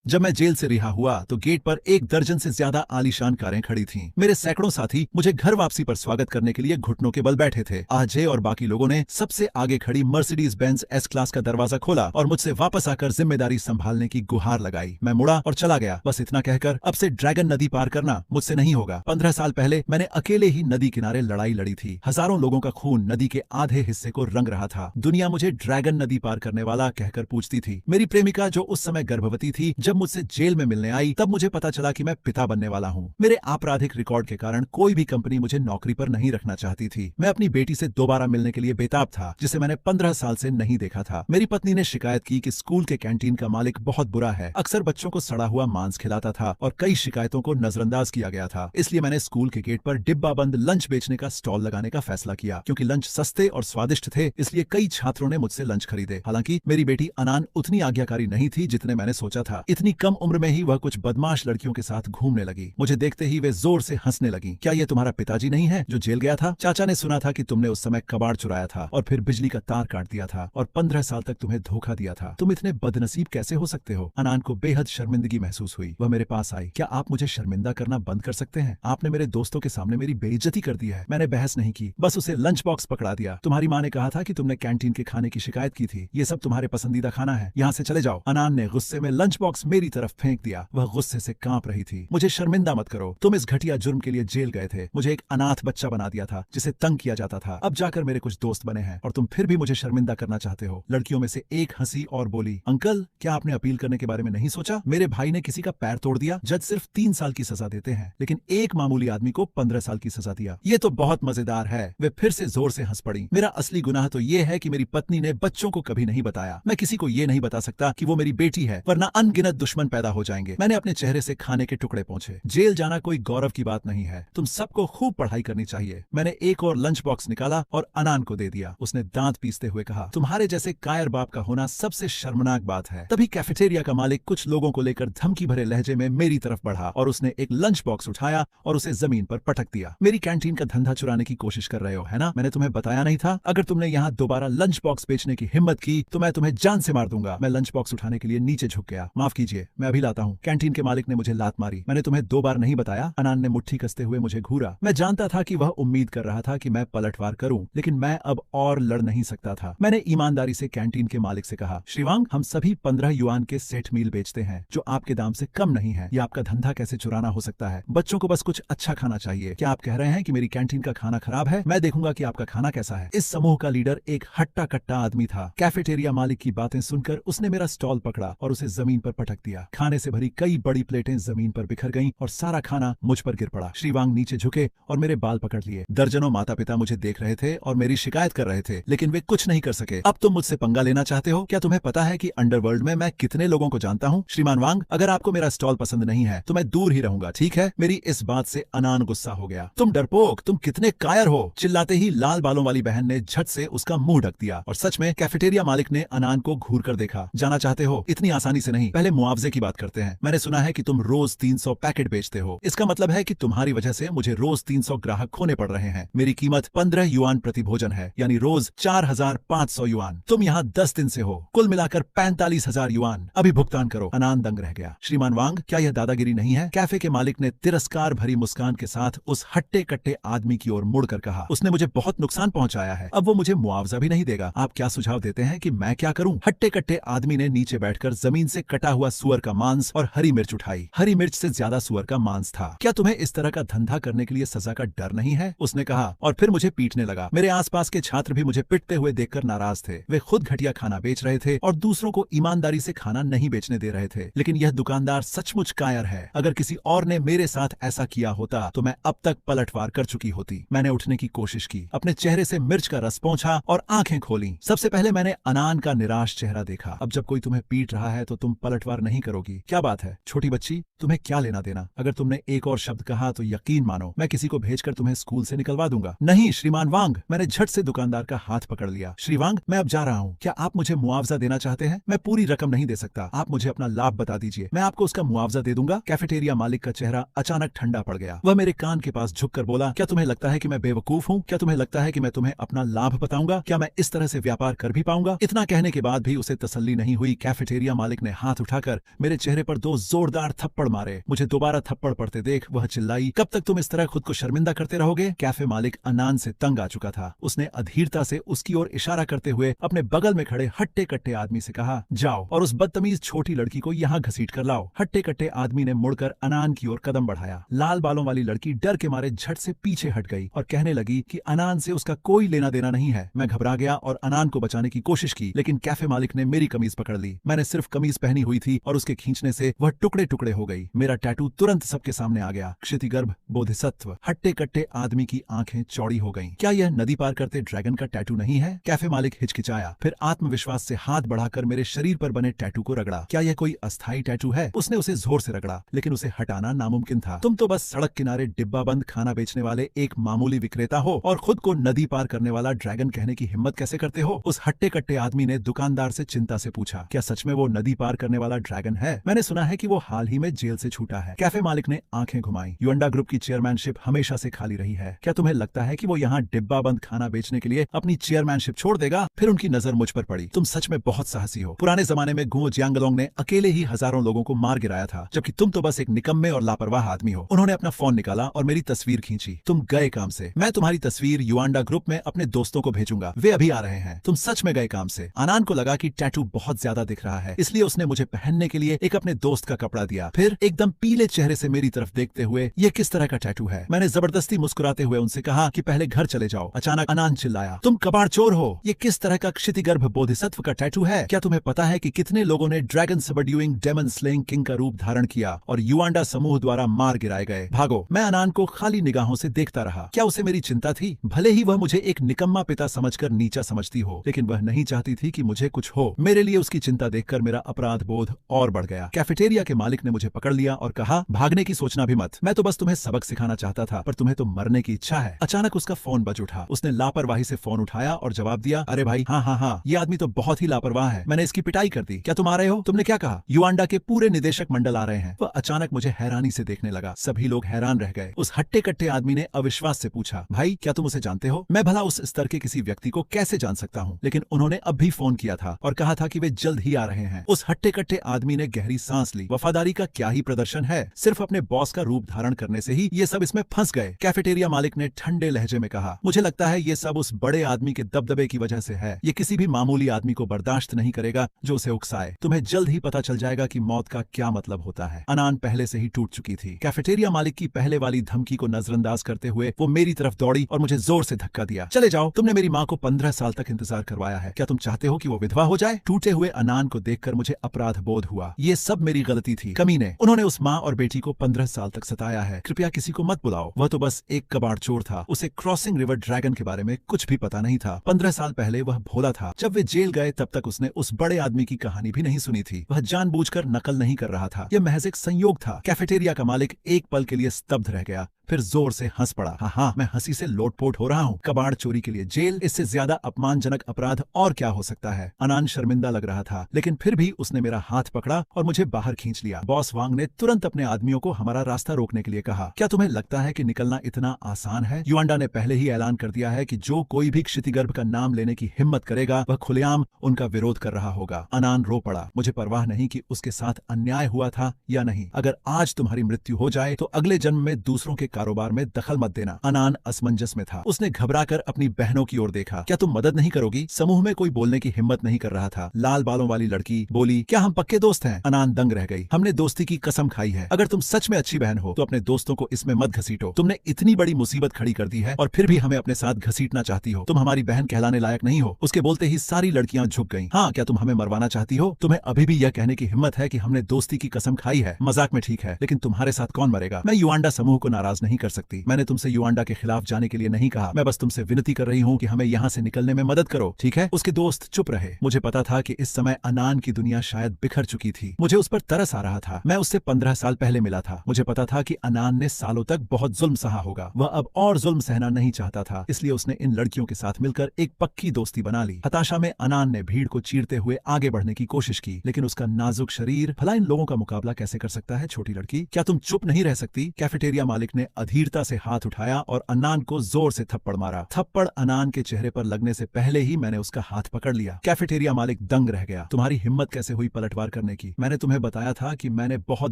जब मैं जेल से रिहा हुआ तो गेट पर एक दर्जन से ज्यादा आलीशान कारें खड़ी थीं। मेरे सैकड़ों साथी मुझे घर वापसी पर स्वागत करने के लिए घुटनों के बल बैठे थे। अजय और बाकी लोगों ने सबसे आगे खड़ी मर्सिडीज बेंज एस क्लास का दरवाजा खोला और मुझसे वापस आकर जिम्मेदारी संभालने की गुहार लगाई। मैं मुड़ा और चला गया, बस इतना कहकर अब से ड्रैगन नदी पार करना मुझसे नहीं होगा। 15 साल पहले मैंने अकेले ही नदी किनारे लड़ाई लड़ी थी। हजारों लोगों का खून नदी के आधे हिस्से को रंग रहा था। दुनिया मुझे ड्रैगन नदी पार करने वाला कहकर पूछती थी। मेरी प्रेमिका जो उस समय गर्भवती थी, जब मुझसे जेल में मिलने आई तब मुझे पता चला कि मैं पिता बनने वाला हूँ। मेरे आपराधिक रिकॉर्ड के कारण कोई भी कंपनी मुझे नौकरी पर नहीं रखना चाहती थी। मैं अपनी बेटी से दोबारा मिलने के लिए बेताब था, जिसे मैंने 15 साल से नहीं देखा था। मेरी पत्नी ने शिकायत की कि स्कूल के कैंटीन का मालिक बहुत बुरा है, अक्सर बच्चों को सड़ा हुआ मांस खिलाता था और कई शिकायतों को नजरअंदाज किया गया था। इसलिए मैंने स्कूल के गेट पर डिब्बा बंद लंच बेचने का स्टॉल लगाने का फैसला किया। क्योंकि लंच सस्ते और स्वादिष्ट थे, इसलिए कई छात्रों ने मुझसे लंच खरीदे। हालांकि मेरी बेटी अनान उतनी आज्ञाकारी नहीं थी जितने मैंने सोचा था। इतनी कम उम्र में ही वह कुछ बदमाश लड़कियों के साथ घूमने लगी। मुझे देखते ही वे जोर से हंसने लगी। क्या ये तुम्हारा पिताजी नहीं है जो जेल गया था? चाचा ने सुना था कि तुमने उस समय कबाड़ चुराया था और फिर बिजली का तार काट दिया था और 15 साल तक तुम्हें धोखा दिया था। तुम इतने बदनसीब कैसे हो सकते हो? अनान को बेहद शर्मिंदगी महसूस हुई। वह मेरे पास आई। क्या आप मुझे शर्मिंदा करना बंद कर सकते हैं? आपने मेरे दोस्तों के सामने मेरी बेइज्जती कर दी है। मैंने बहस नहीं की, बस उसे लंच बॉक्स पकड़ा दिया। तुम्हारी माँ ने कहा था कि तुमने कैंटीन के खाने की शिकायत की थी। ये सब तुम्हारे पसंदीदा खाना है, यहाँ से चले जाओ। अनान ने गुस्से में लंच बॉक्स मेरी तरफ फेंक दिया। वह गुस्से से कांप रही थी। मुझे शर्मिंदा मत करो, तुम इस घटिया जुर्म के लिए जेल गए थे। मुझे एक अनाथ बच्चा बना दिया था जिसे तंग किया जाता था। अब जाकर मेरे कुछ दोस्त बने हैं और तुम फिर भी मुझे शर्मिंदा करना चाहते हो। लड़कियों में से एक हंसी और बोली, अंकल क्या आपने अपील करने के बारे में नहीं सोचा? मेरे भाई ने किसी का पैर तोड़ दिया, जज सिर्फ 3 साल की सजा देते हैं, लेकिन एक मामूली आदमी को 15 साल की सजा दिया। ये तो बहुत मजेदार है। वे फिर से जोर से हंस पड़ी। मेरा असली गुनाह तो ये है कि मेरी पत्नी ने बच्चों को कभी नहीं बताया। मैं किसी को ये नहीं बता सकता कि वो मेरी बेटी है, वरना अनगिनत दुश्मन पैदा हो जाएंगे। मैंने अपने चेहरे से खाने के टुकड़े पोंछे। जेल जाना कोई गौरव की बात नहीं है। तुम सबको खूब पढ़ाई करनी चाहिए। मैंने एक और लंच बॉक्स निकाला और अनान को दे दिया। उसने दांत पीसते हुए कहा, तुम्हारे जैसे कायर बाप का होना सबसे शर्मनाक बात है। तभी कैफेटेरिया का मालिक कुछ लोगों को लेकर धमकी भरे लहजे में मेरी तरफ बढ़ा और उसने एक लंच बॉक्स उठाया और उसे जमीन पर पटक दिया। मेरी कैंटीन का धंधा चुराने की कोशिश कर रहे हो, है ना? मैंने तुम्हें बताया नहीं था? अगर तुमने यहाँ दोबारा लंच बॉक्स बेचने की हिम्मत की तो मैं तुम्हें जान से मार दूंगा। मैं लंच बॉक्स उठाने के लिए नीचे झुक गया। माफ कीजिए, मैं अभी लाता हूँ। कैंटीन के मालिक ने मुझे लात मारी। मैंने तुम्हें 2 बार नहीं बताया? अनान ने मुट्ठी कसते हुए मुझे घूरा। मैं जानता था कि वह उम्मीद कर रहा था कि मैं पलटवार करूं, लेकिन मैं अब और लड़ नहीं सकता था। मैंने ईमानदारी से कैंटीन के मालिक से कहा, श्रीवांग, हम सभी 15 युआन के सेट मील बेचते हैं जो आपके दाम से कम नहीं है। ये आपका धंधा कैसे चुराना हो सकता है? बच्चों को बस कुछ अच्छा खाना चाहिए। क्या आप कह रहे हैं कि मेरी कैंटीन का खाना खराब है? मैं देखूंगा कि आपका खाना कैसा है। इस समूह का लीडर एक हट्टा कट्टा आदमी था। कैफेटेरिया मालिक की बातें सुनकर उसने मेरा स्टॉल पकड़ा और उसे जमीन पर पटक दिया। खाने से भरी कई बड़ी प्लेटें जमीन पर बिखर गईं और सारा खाना मुझ पर गिर पड़ा। श्रीवांग नीचे झुके और मेरे बाल पकड़ लिए। दर्जनों माता पिता मुझे देख रहे थे और मेरी शिकायत कर रहे थे, लेकिन वे कुछ नहीं कर सके। अब तुम मुझसे पंगा लेना चाहते हो? क्या तुम्हें पता है कि अंडरवर्ल्ड में मैं कितने लोगों को जानता हूँ? श्रीमान वांग, अगर आपको मेरा स्टॉल पसंद नहीं है तो मैं दूर ही रहूंगा, ठीक है? मेरी इस बात से अनान गुस्सा हो गया। तुम डरपोक, तुम कितने कायर हो! चिल्लाते ही लाल बालों वाली बहन ने झट से उसका मुंह ढक दिया और सच में कैफेटेरिया मालिक ने अनान को घूर कर देखा। जाना चाहते हो? इतनी आसानी से नहीं, पहले मुआवजे की बात करते हैं। मैंने सुना है कि तुम रोज 300 पैकेट बेचते हो। इसका मतलब है कि तुम्हारी वजह से मुझे रोज 300 ग्राहक खोने पड़ रहे हैं। मेरी कीमत 15 युआन प्रति भोजन है, यानी रोज 4500 युआन। तुम यहाँ 10 दिन से हो, कुल मिलाकर 45,000 युआन। अभी भुगतान करो। अनान दंग रह गया। श्रीमान वांग, क्या यह दादागिरी नहीं है? कैफे के मालिक ने तिरस्कार भरी मुस्कान के साथ उस हट्टे कट्टे आदमी की ओर मुड़कर कहा, उसने मुझे बहुत नुकसान पहुंचाया है, अब वो मुझे मुआवजा भी नहीं देगा। आप क्या सुझाव देते हैं कि मैं क्या करूं? हट्टे कट्टे आदमी ने नीचे बैठकर जमीन से कटा हुआ सुअर का मांस और हरी मिर्च उठाई। हरी मिर्च से ज्यादा सुअर का मांस था। क्या तुम्हें इस तरह का धंधा करने के लिए सजा का डर नहीं है? उसने कहा और फिर मुझे पीटने लगा। मेरे आसपास के छात्र भी मुझे पिटते हुए देखकर नाराज थे। वे खुद घटिया खाना बेच रहे थे और दूसरों को ईमानदारी से खाना नहीं बेचने दे रहे थे। लेकिन यह दुकानदार सचमुच कायर है। अगर किसी और ने मेरे साथ ऐसा किया होता तो मैं अब तक पलटवार कर चुकी होती। मैंने उठने की कोशिश की, अपने चेहरे से मिर्च का रस पोंछा और आंखें खोली। सबसे पहले मैंने अनान का निराश चेहरा देखा। अब जब कोई तुम्हें पीट रहा है तो तुम पलटवार नहीं करोगी? क्या बात है छोटी बच्ची, तुम्हें क्या लेना देना? अगर तुमने एक और शब्द कहा तो यकीन मानो मैं किसी को भेजकर तुम्हें स्कूल से निकलवा दूंगा। नहीं श्रीमान वांग, मैंने झट से दुकानदार का हाथ पकड़ लिया। श्रीवांग, मैं अब जा रहा हूँ। क्या आप मुझे मुआवजा देना चाहते हैं? मैं पूरी रकम नहीं दे सकता। आप मुझे अपना लाभ बता दीजिए, मैं आपको उसका मुआवजा दे दूंगा। कैफेटेरिया मालिक का चेहरा अचानक ठंडा पड़ गया। वह मेरे कान के पास झुककर बोला, क्या तुम्हें लगता है कि मैं बेवकूफ हूँ? क्या तुम्हें लगता है कि मैं तुम्हें अपना लाभ बताऊंगा? क्या मैं इस तरह से व्यापार कर भी पाऊंगा? इतना कहने के बाद भी उसे तसल्ली नहीं हुई। कैफेटेरिया मालिक ने हाथ उठाकर देखकर मेरे चेहरे पर 2 जोरदार थप्पड़ मारे। मुझे दोबारा थप्पड़ पड़ते देख वह चिल्लाई, कब तक तुम इस तरह खुद को शर्मिंदा करते रहोगे? कैफे मालिक अनान से तंग आ चुका था। उसने अधीरता से उसकी ओर इशारा करते हुए अपने बगल में खड़े हट्टे कट्टे आदमी से कहा, जाओ और उस बदतमीज छोटी लड़की को यहाँ घसीट कर लाओ। हट्टे कट्टे आदमी ने मुड़कर अनान की ओर कदम बढ़ाया। लाल बालों वाली लड़की डर के मारे झट से पीछे हट गई और कहने लगी कि अनान से उसका कोई लेना देना नहीं है। मैं घबरा गया और अनान को बचाने की कोशिश की, लेकिन कैफे मालिक ने मेरी कमीज पकड़ ली। मैंने सिर्फ कमीज पहनी हुई थी और उसके खींचने से वह टुकड़े टुकड़े हो गई। मेरा टैटू तुरंत सबके सामने आ गया, क्षितिगर्भ बोधिसत्व। हट्टे कट्टे आदमी की आंखें चौड़ी हो गईं। क्या यह नदी पार करते ड्रैगन का टैटू नहीं है? कैफे मालिक हिचकिचाया, फिर आत्मविश्वास से हाथ बढ़ाकर मेरे शरीर पर बने टैटू को रगड़ा। क्या यह कोई अस्थायी टैटू है? उसने उसे जोर से रगड़ा, लेकिन उसे हटाना नामुमकिन था। तुम तो बस सड़क किनारे डिब्बा बंद खाना बेचने वाले एक मामूली विक्रेता हो और खुद को नदी पार करने वाला ड्रैगन कहने की हिम्मत कैसे करते हो? उस हट्टे कट्टे आदमी ने दुकानदार से चिंता से पूछा, क्या सच में वो नदी पार करने वाला ड्रैगन है? मैंने सुना है कि वो हाल ही में जेल से छूटा है। कैफे मालिक ने आंखें घुमाई। युएंडा ग्रुप की चेयरमैनशिप हमेशा से खाली रही है। क्या तुम्हें लगता है कि वो यहाँ डिब्बा बंद खाना बेचने के लिए अपनी चेयरमैनशिप छोड़ देगा? फिर उनकी नजर मुझ पर पड़ी। तुम सच में बहुत साहसी हो। पुराने जमाने में गुओ जियांगलोंग ने अकेले ही हजारों लोगों को मार गिराया था, जबकि तुम तो बस एक निकम्मे और लापरवाह आदमी हो। उन्होंने अपना फोन निकाला और मेरी तस्वीर खींची। तुम गए काम से। मैं तुम्हारी तस्वीर युएंडा ग्रुप में अपने दोस्तों को भेजूंगा, वे अभी आ रहे हैं। तुम सच में गए काम से। अनान को लगा कि टैटू बहुत ज्यादा दिख रहा है, इसलिए उसने मुझे पहनने के लिए एक अपने दोस्त का कपड़ा दिया। फिर एकदम पीले चेहरे से मेरी तरफ देखते हुए, ये किस तरह का टैटू है? मैंने जबरदस्ती मुस्कुराते हुए उनसे कहा कि पहले घर चले जाओ। अचानक अनान चिल्लाया, तुम कबाड़ चोर हो। ये किस तरह का क्षितिगर्भ बोधिसत्व का टैटू है? क्या तुम्हें पता है कि कितने लोगों ने dragon subduing demon slaying king का रूप धारण किया और युएंडा समूह द्वारा मार गिराए गए? भागो। मैं अनान को खाली निगाहों से देखता रहा। क्या उसे मेरी चिंता थी? भले ही वह मुझे एक निकम्मा पिता समझकर नीचा समझती हो, लेकिन वह नहीं चाहती थी कि मुझे कुछ हो। मेरे लिए उसकी चिंता देखकर मेरा अपराध बोध और बढ़ गया। कैफेटेरिया के मालिक ने मुझे पकड़ लिया और कहा, भागने की सोचना भी मत। मैं तो बस तुम्हें सबक सिखाना चाहता था, पर तुम्हें तो मरने की इच्छा है। अचानक उसका फोन बज उठा। उसने लापरवाही से फोन उठाया और जवाब दिया, अरे भाई, हाँ, ये आदमी तो बहुत ही लापरवाह है। मैंने इसकी पिटाई कर दी। क्या तुम आ रहे हो? तुमने क्या कहा? युएंडा के पूरे निदेशक मंडल आ रहे हैं। वह अचानक मुझे हैरानी से देखने लगा। सभी लोग हैरान रह गए। उस हट्टे कट्टे आदमी ने अविश्वास से पूछा, भाई क्या तुम उसे जानते हो? मैं भला उस स्तर के किसी व्यक्ति को कैसे जान सकता हूँ? लेकिन उन्होंने अब भी फोन किया था और कहा था कि वे जल्द ही आ रहे हैं। उस हट्टे कट्टे आदमी ने गहरी सांस ली। वफादारी का क्या ही प्रदर्शन है। सिर्फ अपने बॉस का रूप धारण करने से ही ये सब इसमें फंस गए। कैफेटेरिया मालिक ने ठंडे लहजे में कहा, मुझे लगता है ये सब उस बड़े आदमी के दबदबे की वजह से है। ये किसी भी मामूली आदमी को बर्दाश्त नहीं करेगा जो उसे उकसाए। तुम्हें जल्द ही पता चल जाएगा कि मौत का क्या मतलब होता है। अनान पहले से ही टूट चुकी थी। कैफेटेरिया मालिक की पहले वाली धमकी को नजरअंदाज करते हुए वो मेरी तरफ दौड़ी और मुझे जोर से धक्का दिया। चले जाओ, तुमने मेरी माँ को 15 साल तक इंतजार करवाया है। क्या तुम चाहते हो कि वो विधवा हो जाए? टूटे हुए अनान को देखकर मुझे अपराध बोध हुआ। ये सब मेरी गलती थी। कमीने, उन्होंने उस माँ और बेटी को 15 साल तक सताया है। कृपया किसी को मत बुलाओ। वह तो बस एक कबाड़ चोर था। उसे क्रॉसिंग रिवर ड्रैगन के बारे में कुछ भी पता नहीं था। 15 साल पहले वह भोला था। जब वे जेल गए तब तक उसने उस बड़े आदमी की कहानी भी नहीं सुनी थी। वह जानबूझकर नकल नहीं कर रहा था। यह महज एक संयोग था। कैफेटेरिया का मालिक एक पल के लिए स्तब्ध रह गया, फिर जोर से हंस पड़ा। हाँ, मैं हंसी से लोटपोट हो रहा हूँ। कबाड़ चोरी के लिए जेल, इससे ज्यादा अपमानजनक अपराध और क्या हो सकता है? अनान शर्मिंदा लग रहा था, लेकिन फिर भी उसने मेरा हाथ पकड़ा और मुझे बाहर खींच लिया। बॉस वांग ने तुरंत अपने आदमियों को हमारा रास्ता रोकने के लिए कहा, क्या तुम्हें लगता है कि निकलना इतना आसान है? युएंडा ने पहले ही ऐलान कर दिया है कि जो कोई भी क्षितिगर्भ का नाम लेने की हिम्मत करेगा वह खुलेआम उनका विरोध कर रहा होगा। अनान रो पड़ा। मुझे परवाह नहीं कि उसके साथ अन्याय हुआ था या नहीं। अगर आज तुम्हारी मृत्यु हो जाए तो अगले जन्म में दूसरों के कारोबार में दखल मत देना। अनान असमंजस में था। उसने घबराकर अपनी बहनों की ओर देखा। क्या तुम मदद नहीं करोगी? समूह में कोई बोलने की हिम्मत नहीं कर रहा था। लाल बालों वाली लड़की बोली, क्या हम पक्के दोस्त हैं? अनान दंग रह गई। हमने दोस्ती की कसम खाई है। अगर तुम सच में अच्छी बहन हो तो अपने दोस्तों को इसमें मत घसीटो। तुमने इतनी बड़ी मुसीबत खड़ी कर दी है और फिर भी हमें अपने साथ घसीटना चाहती हो। तुम हमारी बहन कहलाने लायक नहीं हो। उसके बोलते ही सारी लड़कियां झुक गईं। हाँ, क्या तुम हमें मरवाना चाहती हो? तुम्हें अभी भी यह कहने की हिम्मत है कि हमने दोस्ती की कसम खाई है? मजाक में ठीक है, लेकिन तुम्हारे साथ कौन मरेगा? मैं युएंडा समूह को नाराज नहीं कर सकती। मैंने तुमसे युएंडा के खिलाफ जाने के लिए नहीं कहा। मैं बस तुमसे विनती कर रही हूँ कि हमें यहाँ से निकलने में मदद करो, ठीक है? उसके दोस्त चुप रहे। मुझे पता था कि इस समय अनान की दुनिया शायद बिखर चुकी थी। मुझे उस पर तरस आ रहा था। मैं उससे 15 साल पहले मिला था। मुझे पता था कि अनान ने सालों तक बहुत जुल्म सहा होगा। वह अब और जुल्म सहना नहीं चाहता था, इसलिए उसने इन लड़कियों के साथ मिलकर एक पक्की दोस्ती बना ली। हताशा में अनान ने भीड़ को चीरते हुए आगे बढ़ने की कोशिश की, लेकिन उसका नाजुक शरीर भला इन लोगों का मुकाबला कैसे कर सकता है? छोटी लड़की, क्या तुम चुप नहीं रह सकती? कैफेटेरिया मालिक ने अधीरता से हाथ उठाया और अन्नान को जोर से थप्पड़ मारा। थप्पड़ अन्नान के चेहरे पर लगने से पहले ही मैंने उसका हाथ पकड़ लिया। कैफेटेरिया मालिक दंग रह गया। तुम्हारी हिम्मत कैसे हुई पलटवार करने की? मैंने तुम्हें बताया था कि मैंने बहुत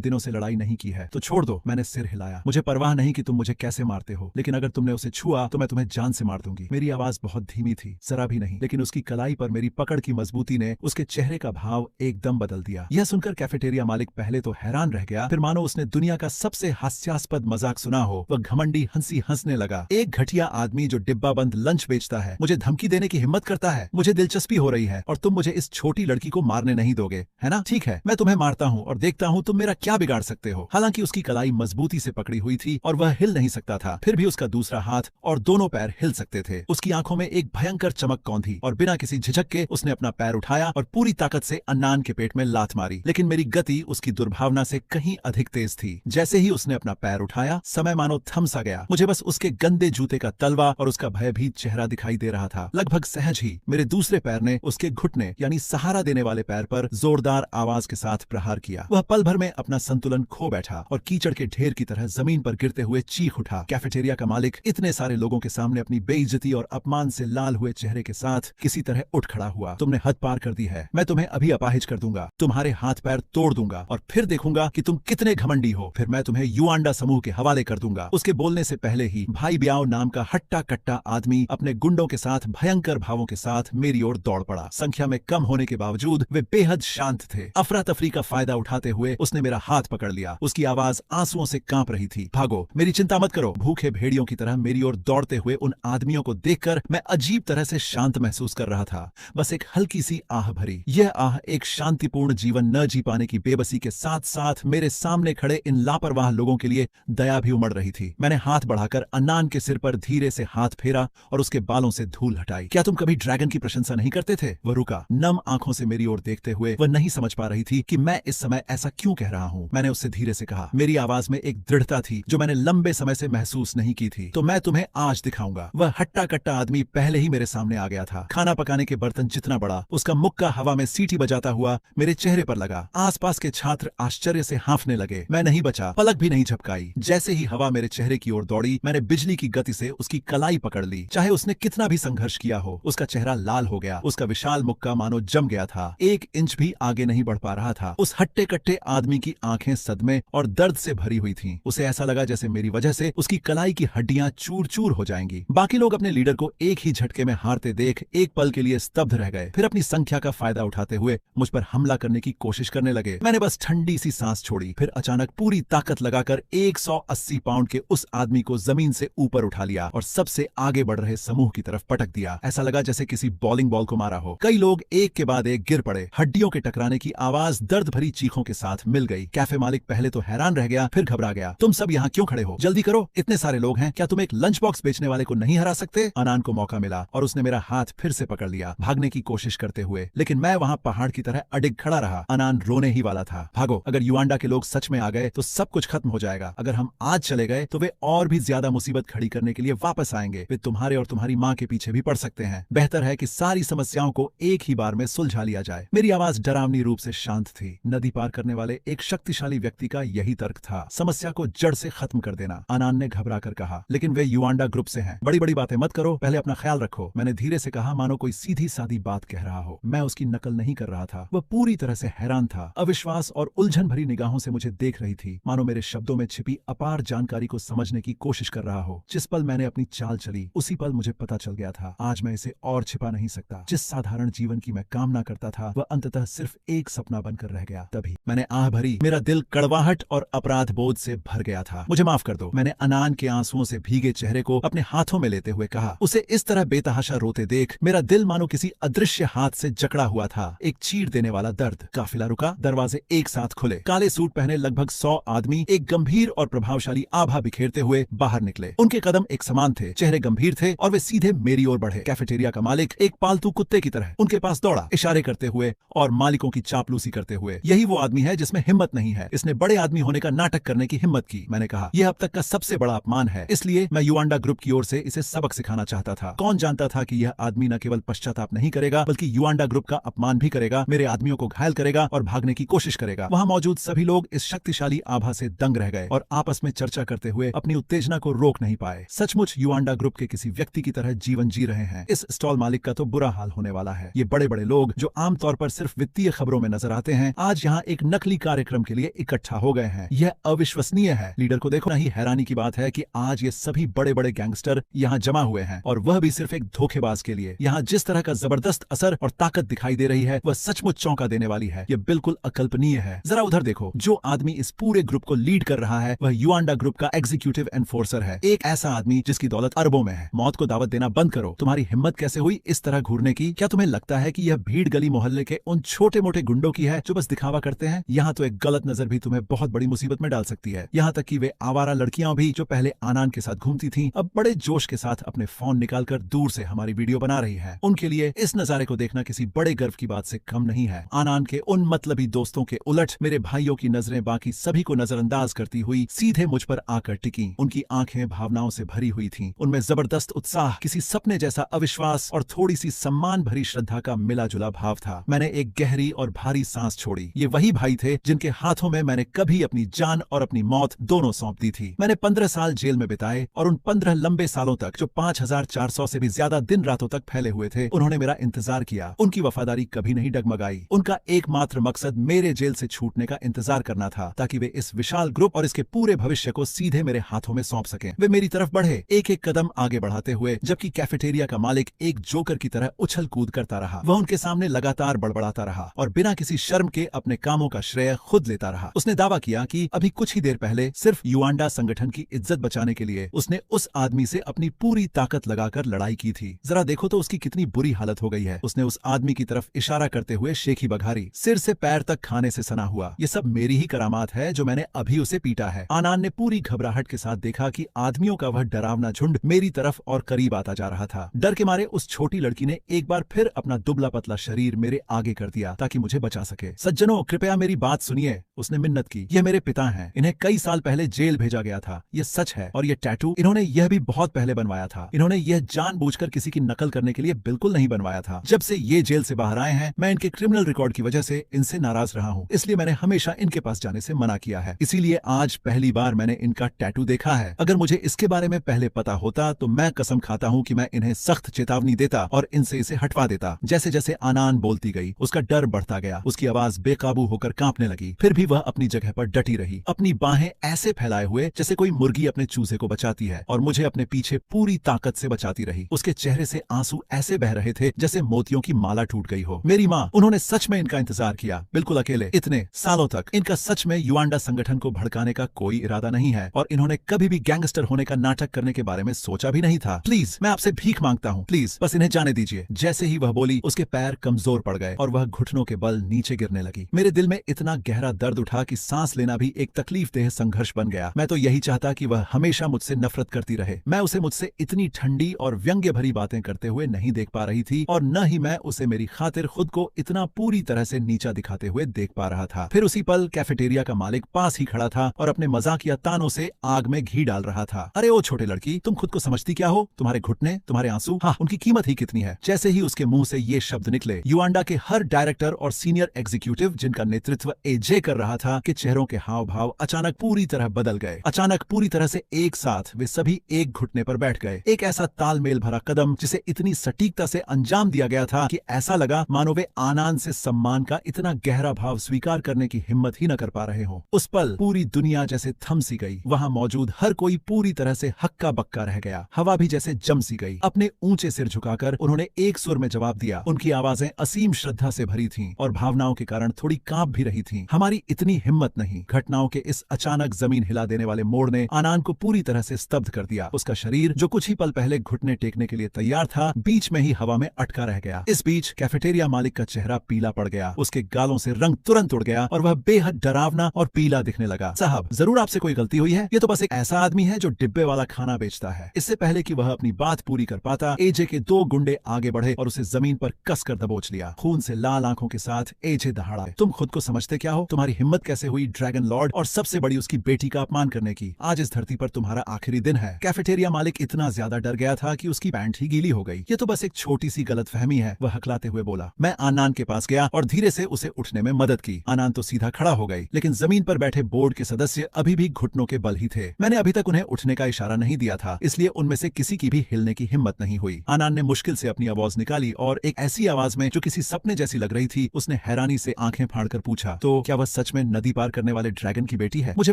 दिनों से लड़ाई नहीं की है, तो छोड़ दो। मैंने सिर हिलाया। मुझे परवाह नहीं कि तुम मुझे कैसे मारते हो, लेकिन अगर तुमने उसे छुआ तो मैं तुम्हें जान से मार दूंगी। मेरी आवाज बहुत धीमी थी, जरा भी नहीं, लेकिन उसकी कलाई पर मेरी पकड़ की मजबूती ने उसके चेहरे का भाव एकदम बदल दिया। यह सुनकर कैफेटेरिया मालिक पहले तो हैरान रह गया, फिर मानो उसने दुनिया का सबसे हास्यास्पद मजाक सुना हो। वह घमंडी हंसी हंसने लगा। एक घटिया आदमी जो डिब्बा बंद लंच बेचता है मुझे धमकी देने की हिम्मत करता है। मुझे दिलचस्पी हो रही है और तुम मुझे इस छोटी लड़की को मारने नहीं दोगे, है ना? ठीक है, मैं तुम्हें मारता हूँ और देखता हूँ तुम मेरा क्या बिगाड़ सकते हो। हालांकि उसकी कलाई मजबूती से पकड़ी हुई थी और वह हिल नहीं सकता था, फिर भी उसका दूसरा हाथ और दोनों पैर हिल सकते थे। उसकी आंखों में एक भयंकर चमक कौंधी और बिना किसी झिझक के उसने अपना पैर उठाया और पूरी ताकत से अन्नान के पेट में लात मारी। लेकिन मेरी गति उसकी दुर्भावना से कहीं अधिक तेज थी। जैसे ही उसने अपना पैर उठाया, समय मानो थम सा गया। मुझे बस उसके गंदे जूते का तलवा और उसका भयभीत चेहरा दिखाई दे रहा था। लगभग सहज ही मेरे दूसरे पैर ने उसके घुटने यानी सहारा देने वाले पैर पर जोरदार आवाज के साथ प्रहार किया। वह पल भर में अपना संतुलन खो बैठा और कीचड़ के ढेर की तरह जमीन पर गिरते हुए चीख उठा। कैफेटेरिया का मालिक इतने सारे लोगों के सामने अपनी बेइज्जती और अपमान से लाल हुए चेहरे के साथ किसी तरह उठ खड़ा हुआ। तुमने हद पार कर दी है। मैं तुम्हें अभी अपाहिज कर दूंगा, तुम्हारे हाथ पैर तोड़ दूंगा और फिर देखूंगा कि तुम कितने घमंडी हो। फिर मैं तुम्हें युआंडा समूह के हवाले कर दूंगा। उसके बोलने से पहले ही भाई ब्याओ नाम का हट्टा कट्टा आदमी अपने गुंडों के साथ भयंकर भावों के साथ मेरी ओर दौड़ पड़ा। संख्या में कम होने के बावजूद वे बेहद शांत थे। अफरा तफरी का फायदा उठाते हुए उसने मेरा हाथ पकड़ लिया। उसकी आवाज आंसुओं से कांप रही थी। भागो, मेरी चिंता मत करो। भूखे भेड़ियों की तरह मेरी ओर दौड़ते हुए उन आदमियों को देखकर मैं अजीब तरह से शांत महसूस कर रहा था। बस एक हल्की सी आह भरी। यह आह एक शांतिपूर्ण जीवन न जी पाने की बेबसी के साथ साथ मेरे सामने खड़े इन लापरवाह लोगों के लिए दया भी उमड़ रही थी। मैंने हाथ बढ़ाकर अन्नान के सिर पर धीरे से हाथ फेरा और उसके बालों से धूल हटाई। क्या तुम कभी ड्रैगन की प्रशंसा नहीं करते थे? वह रुका, नम आंखों से मेरी ओर देखते हुए। वह नहीं समझ पा रही थी कि मैं इस समय ऐसा क्यों कह रहा हूँ। मैंने उससे धीरे से कहा। मेरी आवाज में एक दृढ़ता थी जो मैंने लंबे समय से महसूस नहीं की थी। तो मैं तुम्हें आज दिखाऊंगा। वह हट्टा कट्टा आदमी पहले ही मेरे सामने आ गया था। खाना पकाने के बर्तन जितना बड़ा, उसका मुक्का हवा में सीटी बजाता हुआ मेरे चेहरे पर लगा। आसपास के छात्र आश्चर्य से हांफने लगे। मैं नहीं बचा, पलक भी नहीं झपकाई। जैसे ही हवा मेरे चेहरे की ओर दौड़ी, मैंने बिजली की गति से उसकी कलाई पकड़ ली। चाहे उसने कितना भी संघर्ष किया हो, उसका चेहरा लाल हो गया। उसका विशाल मुक्का मानो जम गया था। 1 इंच भी आगे नहीं बढ़ पा रहा था। उस हट्टे कट्टे आदमी की आंखें सदमे और दर्द से भरी हुई थीं। उसे ऐसा लगा जैसे मेरी वजह से उसकी कलाई की हड्डियां चूर चूर हो जाएंगी। बाकी लोग अपने लीडर को एक ही झटके में हारते देख एक पल के लिए स्तब्ध रह गए। फिर अपनी संख्या का फायदा उठाते हुए मुझ पर हमला करने की कोशिश करने लगे। मैंने बस ठंडी सी सांस छोड़ी। फिर अचानक पूरी ताकत लगाकर 180 पाउंड के उस आदमी को जमीन से ऊपर उठा लिया और सबसे आगे बढ़ रहे समूह की तरफ पटक दिया। ऐसा लगा जैसे किसी बॉलिंग बॉल को मारा हो। कई लोग एक के बाद एक गिर पड़े। हड्डियों के टकराने की आवाज दर्द भरी चीखों के साथ मिल गई। कैफे मालिक पहले तो हैरान रह गया, फिर घबरा गया। तुम सब यहाँ क्यों खड़े हो? जल्दी करो, इतने सारे लोग हैं। क्या तुम एक लंच बॉक्स बेचने वाले को नहीं हरा सकते? अन्नान को मौका मिला और उसने मेरा हाथ फिर से पकड़ लिया, भागने की कोशिश करते हुए। लेकिन मैं वहाँ पहाड़ की तरह अडिग खड़ा रहा। अन्नान रोने ही वाला था। भागो, अगर युआंडा के लोग सच में आ गए तो सब कुछ खत्म हो जाएगा। अगर हम आज चले गए तो वे और भी ज्यादा मुसीबत खड़ी करने के लिए वापस आएंगे। वे तुम्हारे और तुम्हारी माँ के पीछे भी पड़ सकते हैं। बेहतर है कि सारी समस्याओं को एक ही बार में सुलझा लिया जाए। मेरी आवाज डरावनी रूप से शांत थी। नदी पार करने वाले एक शक्तिशाली व्यक्ति का यही तर्क था, समस्या को जड़ से खत्म कर देना। अन्नान ने घबरा कर कहा, लेकिन वे युआंडा ग्रुप से हैं। बड़ी बड़ी बातें मत करो, पहले अपना ख्याल रखो। मैंने धीरे से कहा, मानो कोई सीधी सादी बात कह रहा हो। मैं उसकी नकल नहीं कर रहा था। वह पूरी तरह से हैरान था। अविश्वास और उलझन भरी निगाहों से मुझे देख रही थी, मानो मेरे शब्दों में छिपी अपार जानकारी को समझने की कोशिश कर रहा हो। जिस पल मैंने अपनी चाल चली, उसी पल मुझे पता चल गया था, आज मैं इसे और छिपा नहीं सकता। जिस साधारण जीवन की मैं कामना करता था, वह अंततः सिर्फ एक सपना बनकर रह गया। तभी मैंने आह भरी। मेरा दिल कड़वाहट और अपराध बोध से भर गया था। मुझे माफ कर दो, मैंने अन्नान के आंसुओं से भीगे चेहरे को अपने हाथों में लेते हुए कहा। उसे इस तरह बेतहाशा रोते देख मेरा दिल मानो किसी अदृश्य हाथ से जकड़ा हुआ था। एक चीर देने वाला दर्द। काफिला रुका, दरवाजे एक साथ खुले। काले सूट पहने लगभग 100 आदमी एक गंभीर और प्रभावशाली आभा बिखेरते हुए बाहर निकले। उनके कदम एक समान थे, चेहरे गंभीर थे और वे सीधे मेरी ओर बढ़े। कैफेटेरिया का मालिक एक पालतू कुत्ते की तरह उनके पास दौड़ा, इशारे करते हुए और मालिकों की चापलूसी करते हुए। यही वो आदमी है जिसमें हिम्मत नहीं है। इसने बड़े आदमी होने का नाटक करने की हिम्मत की। मैंने कहा, यह अब तक का सबसे बड़ा अपमान है, इसलिए मैं युआंडा ग्रुप की ओर से इसे सबक सिखाना चाहता था। कौन जानता था कि यह आदमी न केवल पश्चाताप नहीं करेगा बल्कि युआंडा ग्रुप का अपमान भी करेगा, मेरे आदमियों को घायल करेगा और भागने की कोशिश करेगा। वहां मौजूद सभी लोग इस शक्तिशाली आभा से दंग रह गए और आपस में चर्चा करते हुए अपनी उत्तेजना को रोक नहीं पाए। सचमुच युआंडा ग्रुप के किसी व्यक्ति की तरह जीवन जी रहे हैं। इस स्टॉल मालिक का तो बुरा हाल होने वाला है। ये बड़े बड़े लोग जो आमतौर पर सिर्फ वित्तीय खबरों में नजर आते हैं, आज यहाँ एक नकली कार्यक्रम के लिए इकट्ठा हो गए हैं। यह अविश्वसनीय है। लीडर को देखो, नहीं हैरानी की बात है कि आज ये सभी बड़े बड़े गैंगस्टर यहाँ जमा हुए हैं, और वह भी सिर्फ एक धोखेबाज के लिए। यहाँ जिस तरह का जबरदस्त असर और ताकत दिखाई दे रही है, वह सचमुच चौंका देने वाली है। यह बिल्कुल अकल्पनीय है। जरा उधर देखो, जो आदमी इस पूरे ग्रुप को लीड कर रहा है वह युआंडा ग्रुप का एग्जीक्यूटिव एनफोर्सर है। एक ऐसा आदमी जिसकी दौलत अरबों में है। मौत को दावत देना बंद करो। तुम्हारी हिम्मत कैसे हुई इस तरह घूरने की? क्या तुम्हें लगता है कि यह भीड़ गली मोहल्ले के उन छोटे मोटे गुंडों की है जो बस दिखावा करते हैं? यहाँ तो एक गलत नजर भी तुम्हें बहुत बड़ी मुसीबत में डाल सकती है। यहाँ तक कि वे आवारा लड़कियां भी जो पहले आनान के साथ घूमती थीं, अब बड़े जोश के साथ अपने फोन निकालकर दूर से हमारी वीडियो बना रही है। उनके लिए इस नजारे को देखना किसी बड़े गर्व की बात से कम नहीं है। आनान के उन मतलबी दोस्तों के उलट मेरे भाइयों की नजरें बाकी सभी को नजरअंदाज करती हुई सीधे मुझ पर आकर टिकी। उनकी आंखें भावनाओं से भरी हुई थीं। उनमें जबरदस्त उत्साह, किसी सपने जैसा अविश्वास और थोड़ी सी सम्मान भरी श्रद्धा का मिला जुला भाव था। मैंने एक गहरी और भारी सांस छोड़ी। ये वही भाई थे जिनके हाथों में मैंने कभी अपनी जान और अपनी मौत दोनों सौंप दी थी। मैंने 15 साल जेल में बिताए, और उन 15 लंबे सालों तक जो 5400 से भी ज्यादा दिन रातों तक फैले हुए थे, उन्होंने मेरा इंतजार किया। उनकी वफादारी कभी नहीं डगमगाई। उनका एकमात्र मकसद मेरे जेल से छूटने का इंतजार करना था, ताकि वे इस विशाल ग्रुप और इसके पूरे भविष्य को सीधे मेरे हाथों में सौंप सकें। वे मेरी तरफ बढ़े, एक एक कदम आगे बढ़ाते हुए, जबकि कैफेटेरिया का मालिक एक जोकर की तरह उछल कूद करता रहा। वह उनके सामने लगातार बड़बड़ाता रहा और बिना किसी शर्म के अपने कामों का श्रेय खुद लेता रहा। उसने दावा किया कि अभी कुछ ही देर पहले सिर्फ युआंडा संगठन की इज्जत बचाने के लिए उसने उस आदमी से अपनी पूरी ताकत लगाकर लड़ाई की थी। जरा देखो तो उसकी कितनी बुरी हालत हो गई है। उसने उस आदमी की तरफ इशारा करते हुए शेखी बघारी, सिर से पैर तक खाने से सना हुआ। ये सब मेरी ही करामात है जो मैंने अभी उसे पीटा है। आनान ने पूरी घबराहट के साथ देखा कि आदमियों का वह डरावना झुंड मेरी तरफ और करीब आता जा रहा था। डर के मारे उस छोटी लड़की ने एक बार फिर अपना दुबला पतला शरीर मेरे आगे कर दिया ताकि मुझे बचा सके। सज्जनों, कृपया मेरी बात सुनिए, उसने मिन्नत की। यह मेरे पिता हैं। इन्हें कई साल पहले जेल भेजा गया था। यह सच है। और यह टैटू इन्होंने यह भी बहुत पहले बनवाया था। इन्होंने यह जानबूझकर किसी की नकल करने के लिए बिल्कुल नहीं बनवाया था। जब से ये जेल से बाहर आए हैं, मैं इनके क्रिमिनल रिकॉर्ड की वजह से इनसे नाराज रहा हूँ, इसलिए मैंने हमेशा इनके पास जाने से मना किया है। इसीलिए आज पहली बार मैंने इनका टैटू देखा है। अगर मुझे इसके बारे में पहले पता होता तो मैं कसम खाता हूँ कि मैं इन्हें सख्त चेतावनी देता और इनसे इसे हटवा देता। जैसे जैसे आनान बोलती गई, उसका डर बढ़ता गया। उसकी आवाज बेकाबू होकर कांपने लगी। फिर भी वह अपनी जगह पर डटी रही, अपनी बाहें ऐसे फैलाए हुए जैसे कोई मुर्गी अपने चूजे को बचाती है, और मुझे अपने पीछे पूरी ताकत से बचाती रही। उसके चेहरे से आंसू ऐसे बह रहे थे जैसे मोतियों की माला टूट गई हो। मेरी माँ, उन्होंने सच में इनका इंतजार किया, बिल्कुल अकेले, इतने सालों तक। इनका सच में युआंडा संगठन को भड़काने का कोई इरादा नहीं है, और इन्होंने कभी भी गैंगस्टर होने का नाटक करने के बारे में सोचा भी नहीं था। प्लीज, मैं आपसे भीख मांगता हूँ, प्लीज बस इन्हें जाने दीजिए। जैसे ही वह बोली, उसके पैर कमजोर पड़ गए और वह घुटनों के बल नीचे गिरने लगी। मेरे दिल में इतना गहरा दर्द उठा कि सांस लेना भी एक तकलीफदेह संघर्ष बन गया। मैं तो यही चाहता कि वह हमेशा मुझसे नफरत करती रहे। मैं उसे मुझसे इतनी ठंडी और व्यंग्य भरी बातें करते हुए नहीं देख पा रही थी, और न ही मैं उसे मेरी खातिर खुद को इतना पूरी तरह से नीचा दिखाते हुए देख पा रहा था। फिर उसी पल कैफेटेरिया का मालिक पास ही खड़ा था और अपने मजाकिया तानों से आग में घी डाल रहा था। अरे ओ छोटे लड़की, तुम खुद को समझती क्या हो? तुम्हारे घुटने, तुम्हारे आंसू, हाँ, उनकी कीमत ही कितनी है? जैसे ही उसके मुंह से ये शब्द निकले, युआंडा के हर डायरेक्टर और सीनियर एग्जीक्यूटिव जिनका नेतृत्व एजे कर रहा था के चेहरों के हाव भाव अचानक पूरी तरह बदल गए। अचानक पूरी तरह से एक साथ वे सभी एक घुटने पर बैठ गए। एक ऐसा तालमेल भरा कदम जिसे इतनी सटीकता से अंजाम दिया गया था कि ऐसा लगा मानो वे आनान से सम्मान का इतना गहरा भाव स्वीकार करने की हिम्मत ही न कर पा रहे हो। उस पल पूरी दुनिया जैसे थम सी गई। वहां मौजूद हर कोई पूरी तरह से हक्का बक्का रह गया। हवा भी जैसे जम सी गई। अपने ऊंचे सिर झुकाकर उन्होंने एक सुर में जवाब दिया। उनकी आवाजें असीम श्रद्धा से भरी थीं और भावनाओं के कारण थोड़ी कांप भी रही थीं। हमारी इतनी हिम्मत नहीं। घटनाओं के इस अचानक जमीन हिला देने वाले मोड़ ने आनान को पूरी तरह से स्तब्ध कर दिया। उसका शरीर जो कुछ ही पल पहले घुटने टेकने के लिए तैयार था, बीच में ही हवा में अटका रह गया। इस बीच कैफेटेरिया मालिक का चेहरा पीला पड़ गया। उसके गालों से रंग तुरंत उड़ गया और वह बेहद डरावना और पीला दिखने लगा। साहब, जरूर आपसे कोई गलती हुई है। ये तो बस एक ऐसा आदमी है जो डिब्बे वाला खाना बेचता है। इससे पहले कि वह अपनी बात पूरी कर पाता, एजे के 2 गुंडे आगे बढ़े और उसे जमीन पर कसकर दबोच लिया। खून से लाल आंखों के साथ एजे दहाड़ा। तुम खुद को समझते क्या हो? तुम्हारी हिम्मत कैसे हुई ड्रैगन लॉर्ड और सबसे बड़ी उसकी बेटी का अपमान करने की? आज इस धरती पर तुम्हारा आखिरी दिन है। कैफेटेरिया मालिक इतना ज्यादा डर गया था कि उसकी पैंट ही गीली हो गई। ये तो बस एक छोटी सी गलतफहमी है, वह हकलाते हुए बोला। मैं आनान के पास गया और धीरे से उसे उठने में मदद की। आनान तो सीधा खड़ा हो गई, लेकिन जमीन पर बैठे बोर्ड के सदस्य अभी भी घुटनों के के बल ही थे। मैंने अभी तक उन्हें उठने का इशारा नहीं दिया था, इसलिए उनमें से किसी की भी हिलने की हिम्मत नहीं हुई। आनान ने मुश्किल से अपनी आवाज निकाली और एक ऐसी आवाज में जो किसी सपने जैसी लग रही थी, उसने हैरानी से आंखें फाड़कर पूछा, तो क्या वह सच में नदी पार करने वाले ड्रैगन की बेटी है? मुझे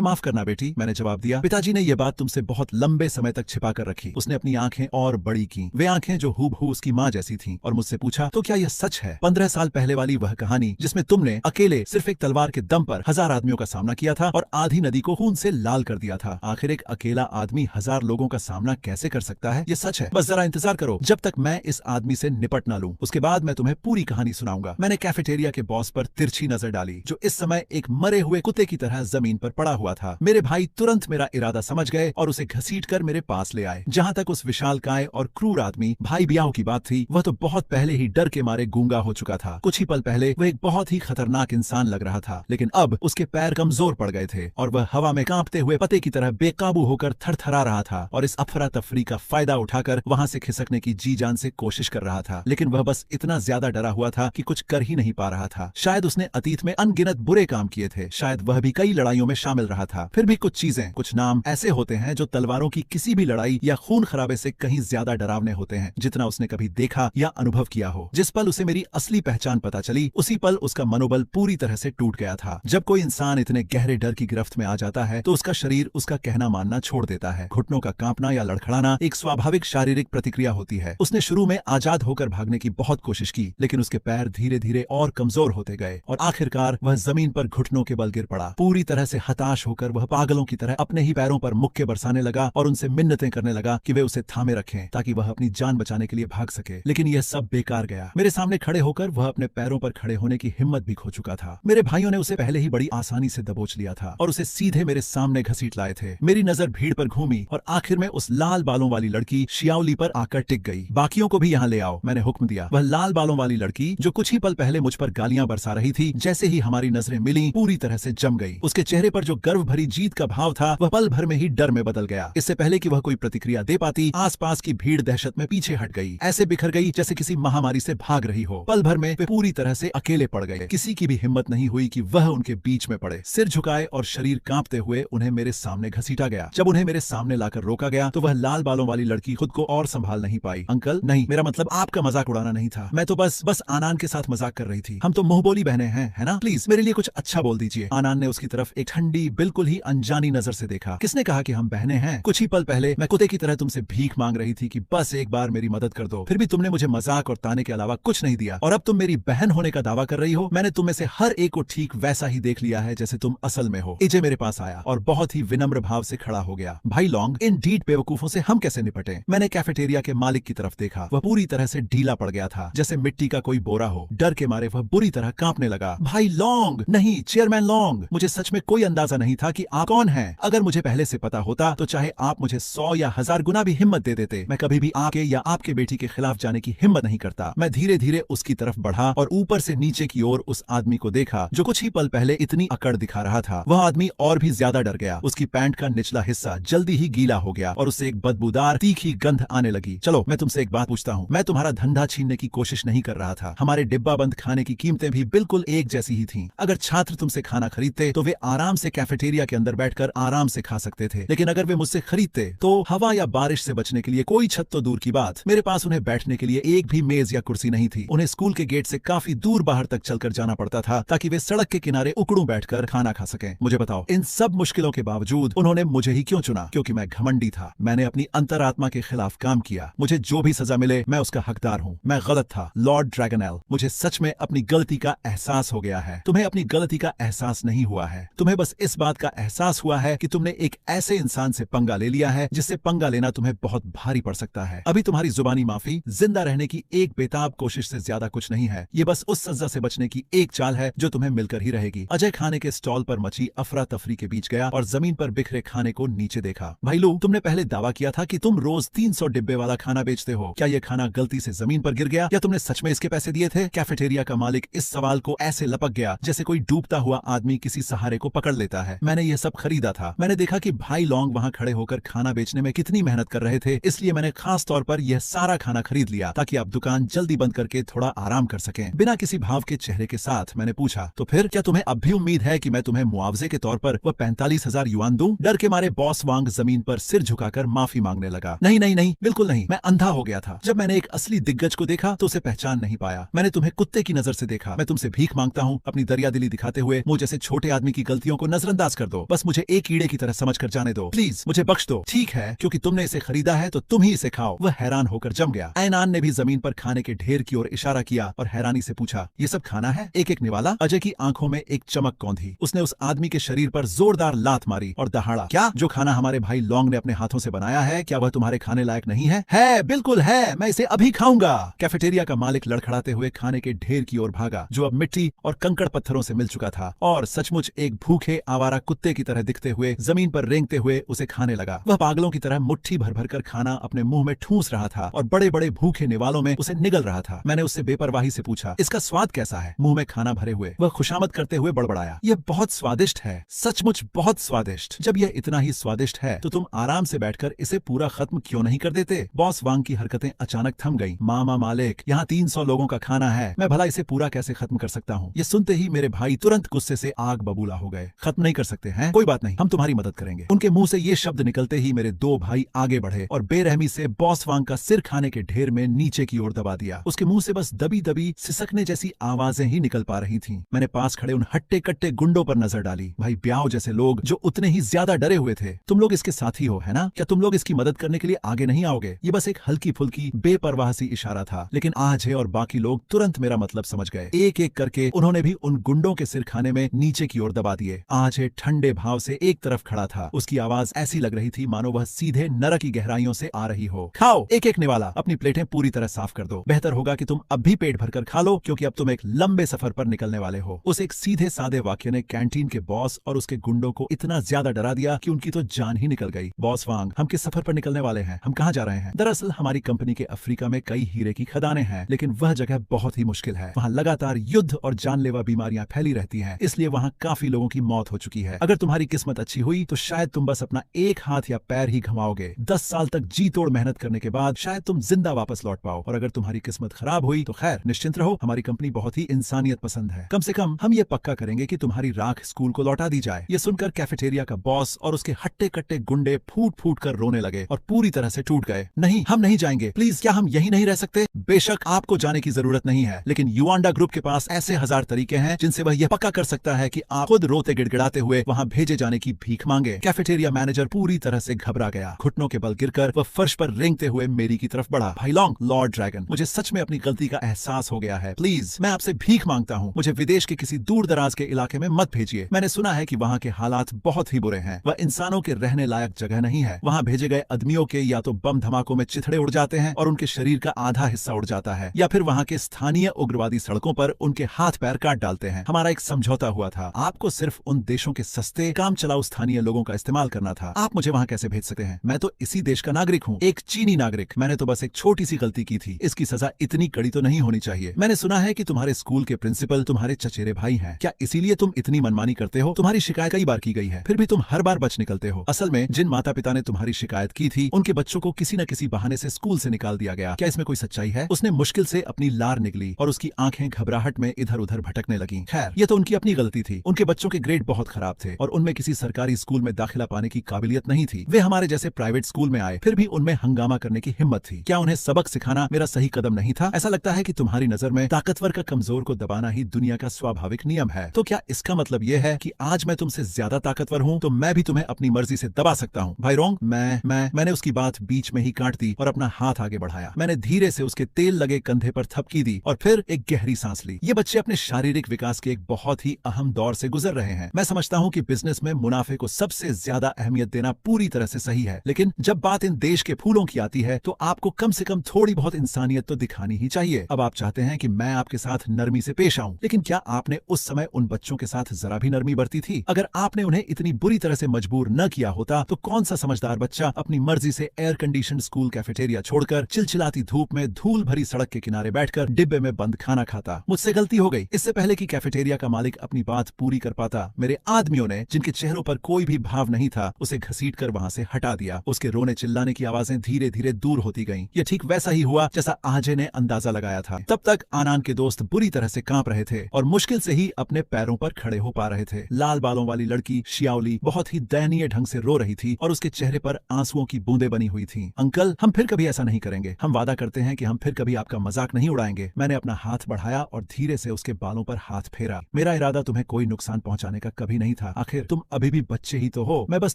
माफ करना बेटी, मैंने जवाब दिया। पिताजी ने यह बात तुमसे बहुत लंबे समय तक छिपा कर रखी। उसने अपनी आंखें और बड़ी की, वे आंखें जो हूबहू उसकी माँ जैसी थीं, और मुझसे पूछा, तो क्या यह सच है? 15 साल पहले वाली वह कहानी जिसमें तुमने अकेले सिर्फ एक तलवार के दम पर 1000 आदमियों का सामना किया था और आधी नदी को खून से लाल कर दिया था। आखिर एक अकेला आदमी 1000 लोगों का सामना कैसे कर सकता है? ये सच है। बस जरा इंतजार करो जब तक मैं इस आदमी से निपट ना लूं। उसके बाद मैं तुम्हें पूरी कहानी सुनाऊंगा। मैंने कैफेटेरिया के बॉस पर तिरछी नजर डाली, जो इस समय एक मरे हुए कुत्ते की तरह जमीन पर पड़ा हुआ था। मेरे भाई तुरंत मेरा इरादा समझ गए और उसे घसीटकर मेरे पास ले आए। जहां तक उस विशालकाय और क्रूर आदमी भाई बियाह की बात थी, वह तो बहुत पहले ही डर के मारे गूंगा हो चुका था। कुछ ही पल पहले वह एक बहुत ही खतरनाक इंसान लग रहा था, लेकिन अब उसके पैर कमजोर पड़ गए थे और वह हवा में कांपते हुए पते की तरह बेकाबू होकर थरथरा रहा था और इस अफरा तफरी का फायदा उठाकर वहां से खिसकने की जी जान से कोशिश कर रहा था। लेकिन वह बस इतना ज्यादा डरा हुआ था कि कुछ कर ही नहीं पा रहा था। शायद उसने अतीत में अनगिनत बुरे काम किए थे, शायद वह भी कई लड़ाइयों में शामिल रहा था। फिर भी कुछ चीजें, कुछ नाम ऐसे होते हैं जो तलवारों की किसी भी लड़ाई या खून खराबे से कहीं ज्यादा डरावने होते हैं, जितना उसने कभी देखा या अनुभव किया हो। जिस पल उसे मेरी असली पहचान पता चली, उसी पल उसका मनोबल पूरी तरह से टूट गया था। जब कोई इंसान इतने गहरे डर की गिरफ्त में आ जाता है तो उसका शरीर उसका कहना मानना छोड़ देता है। घुटनों का कांपना या लड़खड़ाना एक स्वाभाविक शारीरिक प्रतिक्रिया होती है। उसने शुरू में आजाद होकर भागने की बहुत कोशिश की, लेकिन उसके पैर धीरे धीरे और कमजोर होते गए और आखिरकार वह जमीन पर घुटनों के बल गिर पड़ा। पूरी तरह से हताश होकर वह पागलों की तरह अपने ही पैरों पर मुक्के बरसाने लगा और उनसे मिन्नतें करने लगा कि वे उसे थामे रखें ताकि वह अपनी जान बचाने के लिए भाग सके। लेकिन यह सब बेकार गया। मेरे सामने खड़े होकर वह अपने पैरों पर खड़े होने की हिम्मत भी खो चुका था। मेरे भाइयों ने उसे पहले ही बड़ी आसानी से दबोच लिया था और उसे सीधे मेरे सामने घसीट लाए थे। मेरी नजर भीड़ पर घूमी और आखिर में उस लाल बालों वाली लड़की शियाओली पर आकर टिक गई। बाकियों को भी यहाँ ले आओ, मैंने हुक्म दिया। वह लाल बालों वाली लड़की जो कुछ ही पल पहले मुझ पर गालियां बरसा रही थी, जैसे ही हमारी नजरें मिली पूरी तरह से जम गई। उसके चेहरे पर जो गर्व भरी जीत का भाव था, वह पल भर में ही डर में बदल गया। इससे पहले कि वह कोई प्रतिक्रिया दे पाती, आसपास की भीड़ दहशत में पीछे हट गई, ऐसे बिखर गई जैसे किसी महामारी से भाग रही हो। पल भर में वे पूरी तरह से अकेले पड़ गए। किसी की भी हिम्मत नहीं हुई कि वह उनके बीच में पड़े। सिर झुकाए और शरीर कांपते हुए उन्हें मेरे सामने घसीटा गया। जब उन्हें मेरे सामने लाकर रोका गया तो वह लाल बालों वाली लड़की खुद को और संभाल नहीं पाई। अंकल, नहीं, मेरा मतलब आपका मजाक उड़ाना नहीं था। मैं तो बस आनान के साथ मजाक कर रही थी। हम तो मुंहबोली बहनें हैं, है ना? प्लीज मेरे लिए कुछ अच्छा बोल दीजिए। आनान ने उसकी तरफ एक ठंडी, बिल्कुल ही अनजानी नजर से देखा। किसने कहा कि हम बहनें हैं? कुछ ही पल पहले मैं कुत्ते की तरह तुमसे भीख मांग रही थी कि बस एक बार मेरी मदद कर दो। फिर भी तुमने मुझे मजाक और ताने के अलावा कुछ नहीं दिया और अब तुम मेरी बहन होने का दावा कर रही हो। मैंने तुम में से हर एक को ठीक वैसा ही देख लिया है जैसे तुम असल में हो। इजे मेरे पास आया और बहुत ही विनम्र भाव से खड़ा हो गया। भाई लॉन्ग, इन ढीठ बेवकूफों से हम कैसे निपटे? मैंने कैफेटेरिया के मालिक की तरफ देखा। वह पूरी तरह से ढीला पड़ गया था, जैसे मिट्टी का कोई बोरा हो। डर के मारे वह बुरी तरह कांपने लगा। भाई लॉन्ग, नहीं, चेयरमैन लॉन्ग, मुझे सच में कोई अंदाजा नहीं था कि आप कौन हैं। अगर मुझे पहले से पता होता तो चाहे आप मुझे 100 या 1000 गुना भी हिम्मत दे देते, मैं कभी भी आपके या आपके बेटी के खिलाफ जाने की हिम्मत नहीं करता। मैं धीरे धीरे उसकी तरफ बढ़ा और ऊपर से नीचे की ओर उस आदमी को देखा जो कुछ ही पल पहले इतनी अकड़ दिखा रहा था। वह आदमी और भी ज्यादा डर गया। उसकी पैंट का निचला हिस्सा जल्दी ही गीला हो गया और उससे एक बदबूदार तीखी गंध आने लगी। चलो, मैं तुमसे एक बात पूछता हूँ। मैं तुम्हारा धंधा छीनने की कोशिश नहीं कर रहा था। हमारे डिब्बा बंद खाने की कीमतें भी बिल्कुल एक जैसी ही थीं। अगर छात्र तुमसे खाना खरीदते तो वे आराम से कैफेटेरिया के अंदर बैठकर आराम से खा सकते थे, लेकिन अगर वे मुझसे खरीदते तो हवा या बारिश से बचने के लिए कोई छत तो दूर की बात, मेरे पास उन्हें बैठने के लिए एक भी मेज या कुर्सी नहीं थी। उन्हें स्कूल के गेट से काफी दूर बाहर तक चलकर जाना पड़ता था ताकि वे सड़क के किनारे उकड़ू बैठकर खाना खा सकें। मुझे बताओ, इन सब मुश्किलों के बावजूद उन्होंने मुझे ही क्यों चुना? क्योंकि मैं घमंडी था। मैंने अपनी अंतरात्मा के खिलाफ काम किया। मुझे जो भी सजा मिले मैं उसका हकदार हूँ। मैं गलत था लॉर्ड ड्रैगनएल। मुझे सच में अपनी गलती का एहसास हो गया है। तुम्हें अपनी गलती का एहसास नहीं हुआ है। तुम्हें बस इस बात का एहसास हुआ है कि तुमने एक ऐसे इंसान से पंगा ले लिया है जिससे पंगा लेना तुम्हें बहुत भारी पड़ सकता है। अभी तुम्हारी जुबानी माफी जिंदा रहने की एक बेताब कोशिश से ज्यादा कुछ नहीं है। ये बस उस सजा से बचने की एक चाल है जो तुम्हें मिलकर ही रहेगी। अजय खाने के स्टॉल पर मची अफरा तफरी के बीच गया और जमीन पर बिखरे खाने को नीचे देखा। भाई लू, तुमने पहले दावा किया था कि तुम रोज 300 डिब्बे वाला खाना बेचते हो। क्या ये खाना गलती से जमीन पर गिर गया या तुमने सच में इसके पैसे दिए थे? कैफेटेरिया का मालिक इस सवाल को ऐसे लपक गया जैसे कोई डूबता हुआ आदमी किसी सहारे को पकड़ लेता है। मैंने ये सब खरीदा था। मैंने देखा कि भाई लॉन्ग वहाँ खड़े होकर खाना बेचने में कितनी मेहनत कर रहे थे, इसलिए मैंने खास तौर पर यह सारा खाना खरीद लिया ताकि आप दुकान जल्दी बंद करके थोड़ा आराम कर सकें। बिना किसी भाव के चेहरे के साथ मैंने पूछा, तो फिर क्या तुम्हें अब भी उम्मीद है कि मैं तुम्हें मुआवजे के तौर पर वह 45,000 युआन दूं? डर के मारे बॉस वांग जमीन पर सिर झुकाकर माफी मांगने लगा। नहीं नहीं नहीं, बिल्कुल नहीं, मैं अंधा हो गया था। जब मैंने एक असली दिग्गज को देखा तो उसे पहचान नहीं पाया। मैंने तुम्हें कुत्ते की नजर से देखा। मैं तुमसे भीख मांगता हूँ, अपनी दरियादिली दिखाते हुए मुझ जैसे छोटे आदमी की गलतियों को नजरअंदाज कर दो। बस मुझे एक कीड़े की तरह समझ कर जाने दो, प्लीज मुझे बख्श दो। ठीक है, क्योंकि तुमने इसे खरीदा है तो तुम ही इसे खाओ। वह हैरान होकर जम गया। ऐनान ने भी जमीन पर खाने के ढेर की ओर इशारा किया और हैरानी से पूछा, ये सब खाना है? एक एक निवाला। अजय की आंखों में एक चमक कौंधी। उसने उस आदमी के शरीर पर जोरदार लात मारी और दहाड़ा, क्या जो खाना हमारे भाई लॉन्ग ने अपने हाथों से बनाया है, क्या वह तुम्हारे खाने लायक नहीं है? है, बिल्कुल है, मैं इसे अभी खाऊंगा। कैफेटेरिया का मालिक लड़खड़ाते हुए खाने के ढेर की ओर भागा, जो अब मिट्टी और कंकड़ पत्थरों से मिल चुका था, और सचमुच एक भूखे आवारा कुत्ते की तरह दिखते हुए जमीन पर रेंगते हुए उसे खाने लगा। वह पागलों की तरह मुट्ठी भर भर कर खाना अपने मुंह में ठूंस रहा था और बड़े बड़े भूखे निवालों में उसे निगल रहा था। मैंने उससे बेपरवाही से पूछा, इसका स्वाद कैसा है? मुंह में खाना भरे हुए वह खुशामद करते हुए बड़बड़ाया, यह बहुत स्वादिष्ट है, सचमुच बहुत स्वादिष्ट। जब यह इतना ही स्वादिष्ट है तो तुम आराम से बैठकर इसे पूरा खत्म क्यों नहीं कर देते? बॉस वांग की हरकतें अचानक थम गईं। मामा मालिक, यहाँ 300 लोगों का खाना है, मैं भला इसे पूरा कैसे खत्म कर सकता हूँ? ये सुनते ही मेरे भाई तुरंत गुस्से से आग बबूला हो गए। खत्म नहीं कर सकते हैं? कोई बात नहीं, हम तुम्हारी मदद करेंगे। उनके मुंह से ये शब्द निकलते ही मेरे दो भाई आगे बढ़े और बेरहमी से बॉस वांग का सिर खाने के ढेर में नीचे की ओर दबा दिया। उसके मुंह से बस दबी दबी सिसकने जैसी आवाजें ही निकल पा रही थीं। मैंने पास खड़े उन हट्टे कट्टे गुंडों पर नजर डाली। भाई ब्याओ जैसे लोग जो उतने ही ज्यादा डरे हुए थे। तुम लोग इसके साथी हो, है ना? क्या तुम लोग इसकी मदद करने के लिए आगे नहीं आओगे? ये बस एक हल्की फुल्की बेपरवाह सी इशारा था, लेकिन आज है और बाकी लोग तुरंत मेरा मतलब समझ गए। एक एक करके उन्होंने भी उन गुंडों के सिर खाने में नीचे की ओर दबा दिए। आज है ठंडे भाव से एक तरफ खड़ा था। उसकी आवाज ऐसी लग रही थी मानो वह सीधे नरक की गहराइयों से आ रही हो। खाओ, एक एक निवाला, अपनी प्लेटें पूरी तरह साफ कर दो। बेहतर होगा कि तुम अब भी पेट भरकर खा लो, क्योंकि अब तुम एक लंबे सफर पर निकलने वाले हो। उस एक सीधे सादे वाक्य ने कैंटीन के बॉस और उसके गुंडों को इतना ज्यादा डरा दिया कि उनकी तो जान ही निकल गई। बॉस वांग, हम किस सफर पर निकलने वाले हैं? हम कहाँ जा रहे हैं? दरअसल हमारी कंपनी के अफ्रीका में कई हीरे की खदानें हैं, लेकिन वह जगह बहुत ही मुश्किल है। वहाँ लगातार युद्ध और जानलेवा बीमारियां फैली रहती हैं, इसलिए वहाँ काफी लोगों की मौत हो चुकी है। अगर तुम्हारी किस्मत अच्छी हुई तो शायद तुम बस अपना एक हाथ या पैर ही घुमाओगे। 10 साल तक जी तोड़ मेहनत करने के बाद शायद तुम जिंदा वापस लौट पाओ। और अगर तुम्हारी किस्मत खराब हुई तो खैर, निश्चिंत रहो, हमारी कंपनी बहुत ही इंसानियत पसंद है। कम से कम हम ये पक्का करेंगे कि तुम्हारी राख स्कूल को लौटा दी जाए। ये सुनकर कैफेटेरिया का बॉस और उसके हट्टे कट्टे गुंडे फूट फूट कर रोने लगे और पूरी तरह से टूट गए। नहीं, हम नहीं जाएंगे, प्लीज, क्या हम यही नहीं रह सकते? बेशक आपको जाने की जरूरत नहीं है, लेकिन युआंडा ग्रुप के पास ऐसे 1000 तरीके हैं जिनसे वह यह पक्का कर सकता है कि आप खुद रोते गिड़गिड़ाते हुए वहाँ भेजे जाने की भीख मांगे। कैफेटेरिया मैनेजर पूरी तरह से घबरा गया। घुटनों के बल गिरकर वह फर्श पर रेंगते हुए मेरी की तरफ बढ़ा। भाई लॉन्ग, लॉर्ड ड्रैगन, मुझे सच में अपनी गलती का एहसास हो गया है। प्लीज, मैं आपसे भीख मांगता हूँ, मुझे विदेश के किसी दूर दराज के इलाके में मत भेजिए। मैंने सुना है कि वहाँ के हालात बहुत ही बुरे हैं। वह इंसानों के रहने लायक जगह नहीं है। वहाँ भेजे गए आदमियों के या तो बम धमाकों में चिथड़े उड़ जाते हैं और उनके शरीर का आधा हिस्सा उड़ जाता है, या फिर वहाँ के स्थानीय उग्रवादी सड़कों पर उनके हाथ पैर काट डालते हैं। हमारा एक समझौता हुआ था, आपको सिर्फ उन देशों के सस्ते काम चलाऊ स्थानीय लोगों का इस्तेमाल करना था। आप मुझे वहाँ कैसे भेज सकते हैं? मैं तो इसी देश का नागरिक हूँ, एक चीनी नागरिक। मैंने तो बस एक छोटी सी गलती की थी, इसकी सजा इतनी कड़ी तो नहीं होनी चाहिए। मैंने सुना है कि तुम्हारे स्कूल के प्रिंसिपल तुम्हारे चचेरे भाई हैं। क्या इसीलिए तुम इतनी मनमानी करते हो? तुम्हारी शिकायत कई बार की गई है, फिर भी तुम हर बार बच निकलते हो। असल में जिन माता पिता ने तुम्हारी शिकायत की थी, उनके बच्चों को किसी न किसी बहाने से स्कूल से निकाल दिया गया। क्या इसमें कोई सच्चाई है? उसने मुश्किल से अपनी लार निकली और उसकी आंखें घबराहट में इधर उधर भटकने लगी। खैर, ये तो उनकी अपनी गलती थी। उनके बच्चों के ग्रेड बहुत खराब थे और उनमें किसी सरकारी स्कूल में दाखिला पाने की काबिलियत नहीं थी। वे हमारे जैसे प्राइवेट स्कूल में आए, फिर भी उनमें हंगामा करने की हिम्मत थी। क्या उन्हें सबक सिखाना मेरा सही कदम नहीं था? ऐसा लगता है कि तुम्हारी नजर में ताकतवर का कमजोर को दबाना ही दुनिया का स्वाभाविक नियम है। तो क्या इसका मतलब यह है कि आज मैं तुमसे ज्यादा ताकतवर हूँ तो मैं भी तुम्हें अपनी मर्जी से दबा सकता हूँ? भाई रोंग, मैंने उसकी बात बीच में ही काट दी और अपना हाथ आगे बढ़ाया। मैंने धीरे से उसके तेल लगे कंधे पर थपकी दी और फिर एक गहरी सांस ली। ये बच्चे अपने शारीरिक विकास के एक बहुत ही अहम दौर से गुजर रहे हैं। मैं समझता हूँ कि बिजनेस में मुनाफे को सबसे ज्यादा अहमियत देना पूरी तरह से सही है, लेकिन जब बात इन देश के फूलों की आती है तो आपको कम से कम थोड़ी बहुत इंसानियत तो दिखानी ही चाहिए। अब आप चाहते हैं कि मैं आपके साथ नरमी से पेश आऊं, लेकिन क्या आपने उस समय उन बच्चों के साथ जरा भी नरमी बरती थी? अगर आपने उन्हें इतनी बुरी तरह से मजबूर न किया होता तो कौन सा समझदार बच्चा अपनी मर्जी से एयर कंडीशन स्कूल कैफेटेरिया छोड़कर चिलचिलाती धूप में धूल भरी सड़क के किनारे बैठकर डिब्बे में बंद खाना खाता? मुझसे गलती हो गई। इससे पहले कि कैफेटेरिया का मालिक अपनी बात पूरी कर पाता, मेरे आदमियों ने, जिनके चेहरों पर कोई भी भाव नहीं था, उसे घसीटकर वहां से हटा दिया। उसके रोने चिल्लाने की आवाजें धीरे धीरे दूर होती गईं। ये ठीक वैसा ही हुआ जैसा आजे ने अंदाजा लगाया था। तब तक आनान के दोस्त बुरी तरह से कांप रहे थे और मुश्किल से ही अपने पैरों पर खड़े हो पा रहे थे। लाल बालों वाली लड़की शियाओ बोली, बहुत ही दयनीय ढंग से रो रही थी और उसके चेहरे पर आंसुओं की बूंदें बनी हुई थीं। अंकल, हम फिर कभी ऐसा नहीं करेंगे। हम वादा करते हैं कि हम फिर कभी आपका मजाक नहीं उड़ाएंगे। मैंने अपना हाथ बढ़ाया और धीरे से उसके बालों पर हाथ फेरा। मेरा इरादा तुम्हें कोई नुकसान पहुंचाने का कभी नहीं था। आखिर तुम अभी भी बच्चे ही तो हो। मैं बस